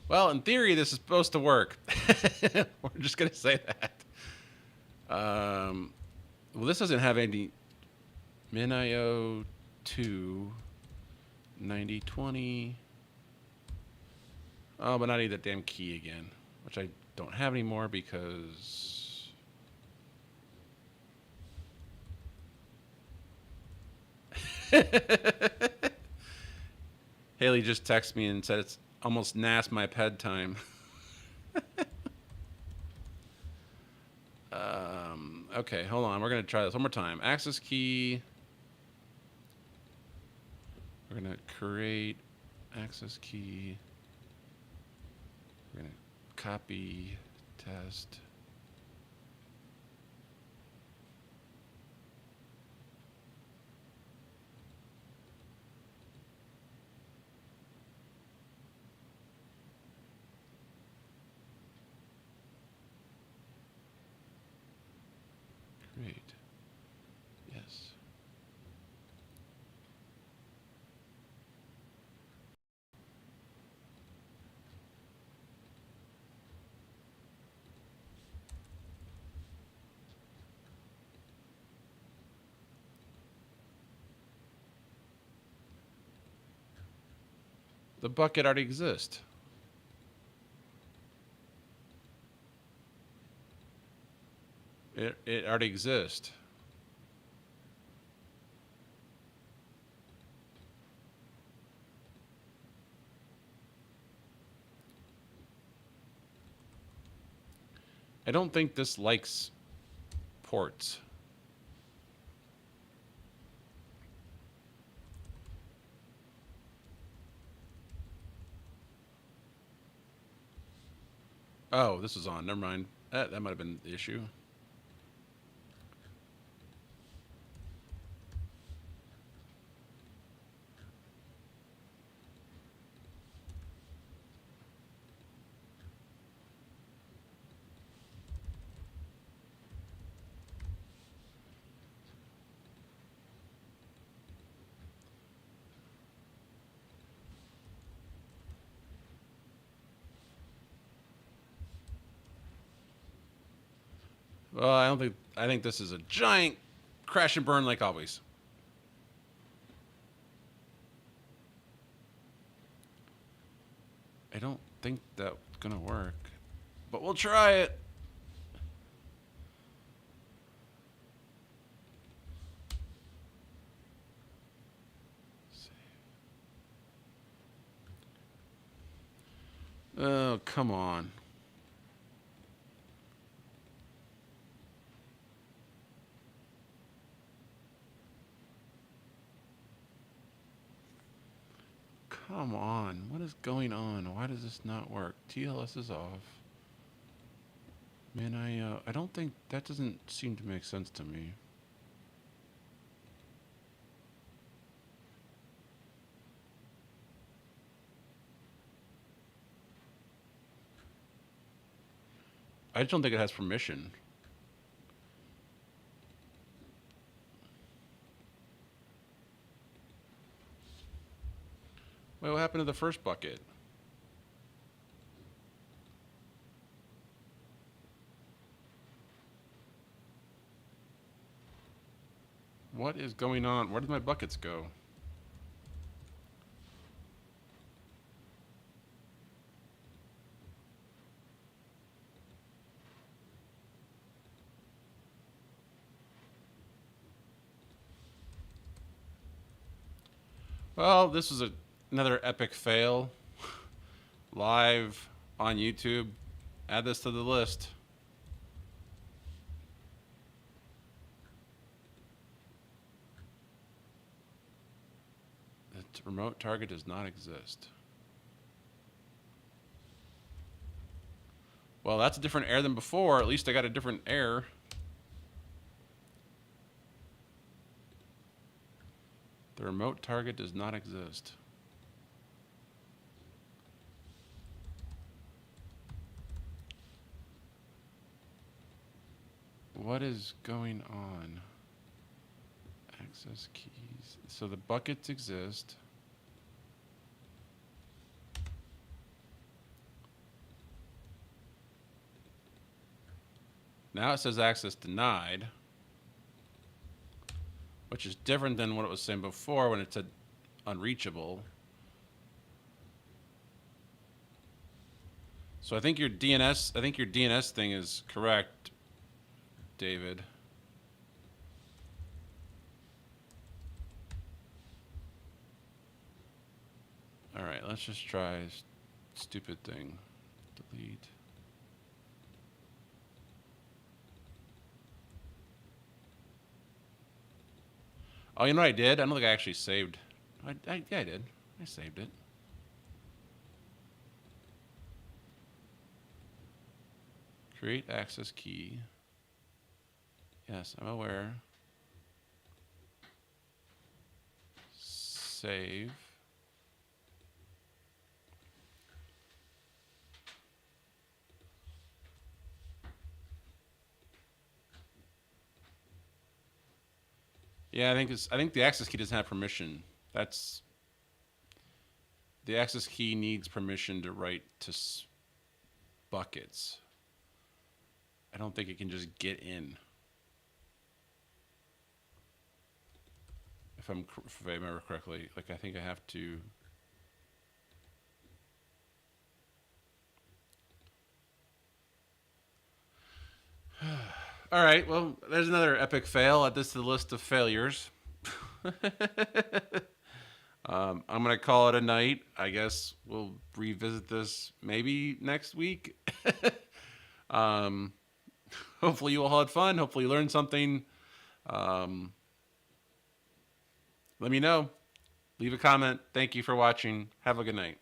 Well, in theory, this is supposed to work. We're just going to say that. Well, this doesn't have any Minio 2 9020. Oh, but I need that damn key again, which I don't have anymore because... Hey, Haley just texted me and said it's almost NAS my ped time. Okay, hold on. We're going to try this one more time. Access key. We're going to create access key. We're going to copy, test. Create. Yes. The bucket already exists. It already exists. I don't think this likes ports. Oh, this is on. Never mind. That might have been the issue. Well, I think this is a giant crash and burn like always. I don't think that's gonna work, but we'll try it. Oh, come on. Come on. What is going on? Why does this not work? TLS is off. Man, I don't think that doesn't seem to make sense to me. I just don't think it has permission. Wait, what happened to the first bucket? What is going on? Where did my buckets go? Well, this was another epic fail. Live on YouTube. Add this to the list. The remote target does not exist. Well, that's a different error than before. At least I got a different error. The remote target does not exist. What is going on? Access keys. So the buckets exist. Now it says access denied, which is different than what it was saying before when it said unreachable. So I think your DNS thing is correct, David. All let's just try stupid thing. Delete. Oh, you know what I did? I don't think I actually saved. Yeah, I did. I saved it. Create access key. Yes, I'm aware. Save. Yeah, I think the access key doesn't have permission. That's the access key needs permission to write to buckets. I don't think it can just get in. If I remember correctly, like I think I have to. All right, well, there's another epic fail. Add this to the list of failures. I'm gonna call it a night. I guess we'll revisit this maybe next week. um, hopefully you all had fun. Hopefully you learned something. Let me know. Leave a comment. Thank you for watching. Have a good night.